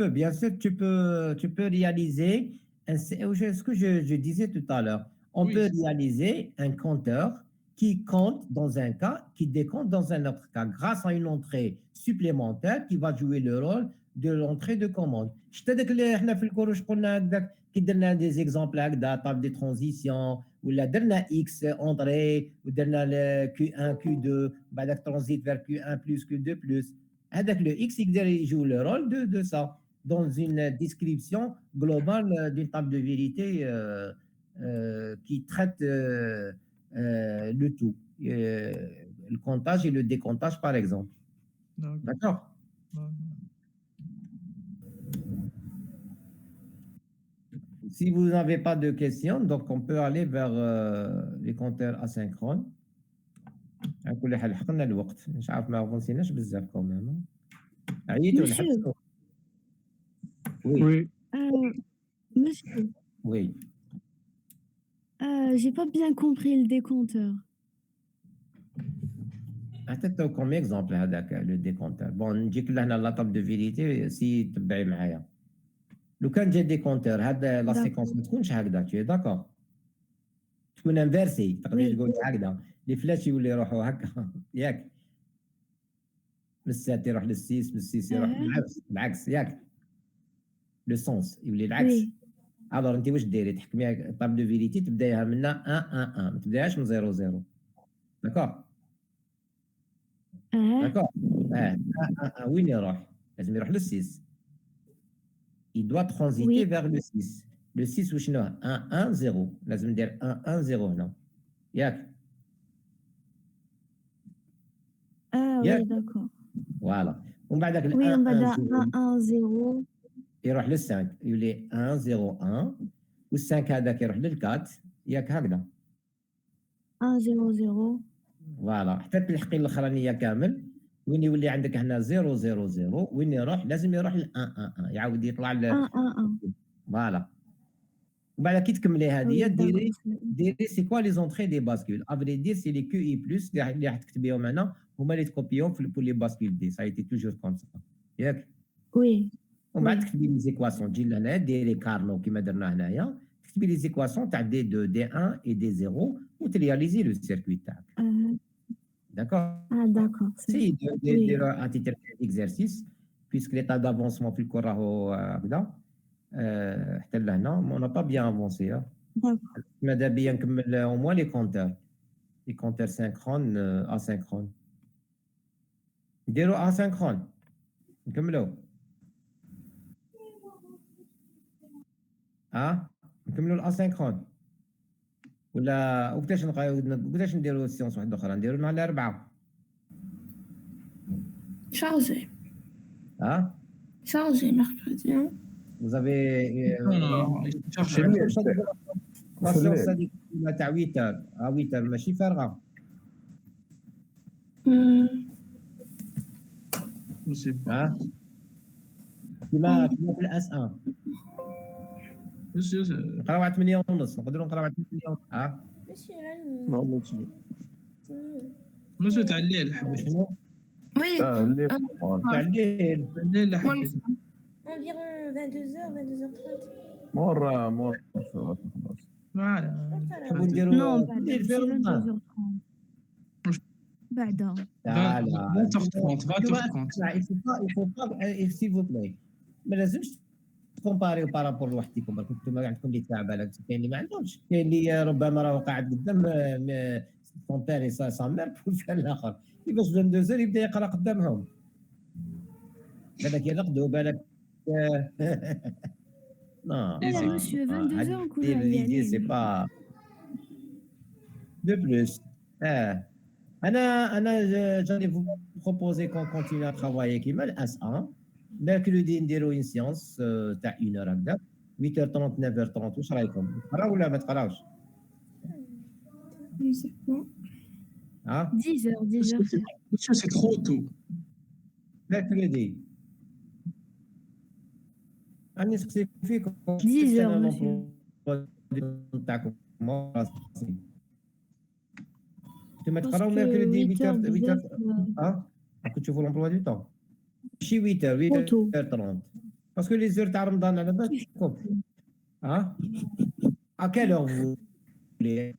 A: peux réaliser ce que je disais tout à l'heure. On
J: Oui.
A: peut réaliser un compteur qui compte dans un cas, qui décompte dans un autre cas, grâce à une entrée supplémentaire qui va jouer le rôle de l'entrée de commande. شفت هذاك اللي احنا في الكور واش قلنا هكذاك كي درنا دي زيكزامبل هكذا طاب دي ترانزيسيون ولا درنا اكس اونتري ودرنا كيو 1 كيو 2 بعدك ترانزيت فير كيو 1 بلس كيو 2 بلس هذاك لو اكس يقدر يجو le rôle de ça dans une description globale d'une table de vérité qui traite le tout, le comptage et le décomptage par exemple. D'accord? Si vous n'avez pas de questions, donc on peut aller vers les compteurs asynchrones. على كل حال حقنا الوقت مش عارف ما فونسيناش بزاف كمان عييتوا
B: Monsieur.
A: لحقتوا. Oui,
E: Oui.
B: Monsieur,
A: oui.
B: j'ai pas bien compris le décompteur.
A: عطيتو كوم اكزومبل هذاك لو ديكونتور بون نجيك لهنا لا طاب دو فيريتي سي تبعي معايا لو كان جا ديكونتور هذا لا
B: داكور.
A: سيكونس ما تكونش هكذا تي داكور تكون انفيرسي تقدر
B: وي.
A: تقول هكذا لي فلاش يولي يروحوا هكا ياك من السات يروح للسيس من السيس يروح بالعكس ياك لو سونس يولي العكس.
B: وي.
A: الوغ انت واش ديري تحكمي طاب دو فيريتي تبدايها من 1 1 1 ما تبدايهاش من 0 0 داكور داكور وين يروح لازم يروح للسيس il doit transiter
B: Oui.
A: vers le 6 le 6 وشنو 1 1 0 لازم ندير 1 1 0 هنا ياك
B: Oui, d'accord.
A: فوالا ومن بعد داك
B: Oui, on
A: 1
B: va
A: 1
B: dans
A: 0
B: 1, 1, 0.
A: يروح لل 5 يولي 1 0 1 وال5 هذاك يروح لل 4 ياك هكذا
B: 1, 0, 0.
A: فوالا حتى تلحقي الاخرانيه كامل وين يولي عندك هنا 0 0 0 وين يروح لازم يروح ل 1 1 1 يعاود يطلع
B: 1, 1, 1.
A: فوالا وبعد كي تكملي هذه
B: Oui,
A: ديري
B: d'accord.
A: سي كوا لي زونتري دي باسكول افري دير سي لي كيو اي بلس اللي راح تكتبيهم هنا هما اللي تكوبيهم بور لي باسكول دي سا ايتي توجور كوم سا ياك
B: Oui.
A: ومن بعد تكتبي لي زيكواسيون تجي لهنا ديري كارنو كيما درنا هنايا تكتبي لي زيكواسيون تاع دي 2 دي 1 اي دي 0 وترياليزي لو سيركوي تاعك داكور.
B: Ah, d'accord.
A: Si,
B: Oui.
A: un titre d'exercice, puisque l'état d'avancement في الكره هو هكذا حتى لهنا on n'a pas bien avancé.
B: D'accord.
A: ماذا بيا نكمل au moins les compteurs synchrones asynchrones. نديروا asynchrone نكملوا نكملوا الاسينكرون ولا وقتاش نديروا السيونس واحده اخرى نديروا مع الاربعه
G: Chargé.
A: Chargé
G: mercredi.
A: Vous avez
J: chercher.
A: la séance تاع 8h à 8h ماشي فارغه. كيما في الاس 1 نقراو على 8 ونص نقدروا نقراو على 8 ونص
H: ماشي غير
J: ماشي تاع الليل حبيت
A: شنو؟
G: Oui.
A: تاع الليل
J: الليل حبيت
H: environ 22h 22h30
I: مرة
J: Voilà.
A: نحبوا نديروا
B: Non,
A: الليل في رمضان.
B: 22h30. بعدا.
A: لا
J: 20h30
A: il faut pas s'il vous plaît ما لازمش تكومباريو بارابور لوحدكم راكم انتم عندكم اللي تعب على كاين اللي ما عندهمش كاين اللي ربما راه قاعد قدام سون بير سا مير في الاخر كيفاش 22 يبدا يقرا قدامهم بالك يرقدوا بالك non
J: Et
B: Voilà, monsieur, 22h en couleur.
A: l'idée c'est pas de plus j'allais vous proposer qu'on continue à travailler كيما S1 mercredi نديروا une séance تاع 1 heure هكذا 8h30 9h30 واش رايكم تقراو ولا ما تقراوش
G: Oui, c'est bon.
B: 10h, 10h.
J: Monsieur, c'est trop tôt.
A: mercredi راني نسقسي فيكم
B: 10 heures,
A: تاعكم انتم
B: Parce
A: تقراو
B: que
A: mercredi
B: 8h,
A: 8h راكم تشوفوا l'emploi du temps ماشي 8h 8h30 باسكو لي زور تاع رمضان على بالكم à quelle heure vous voulez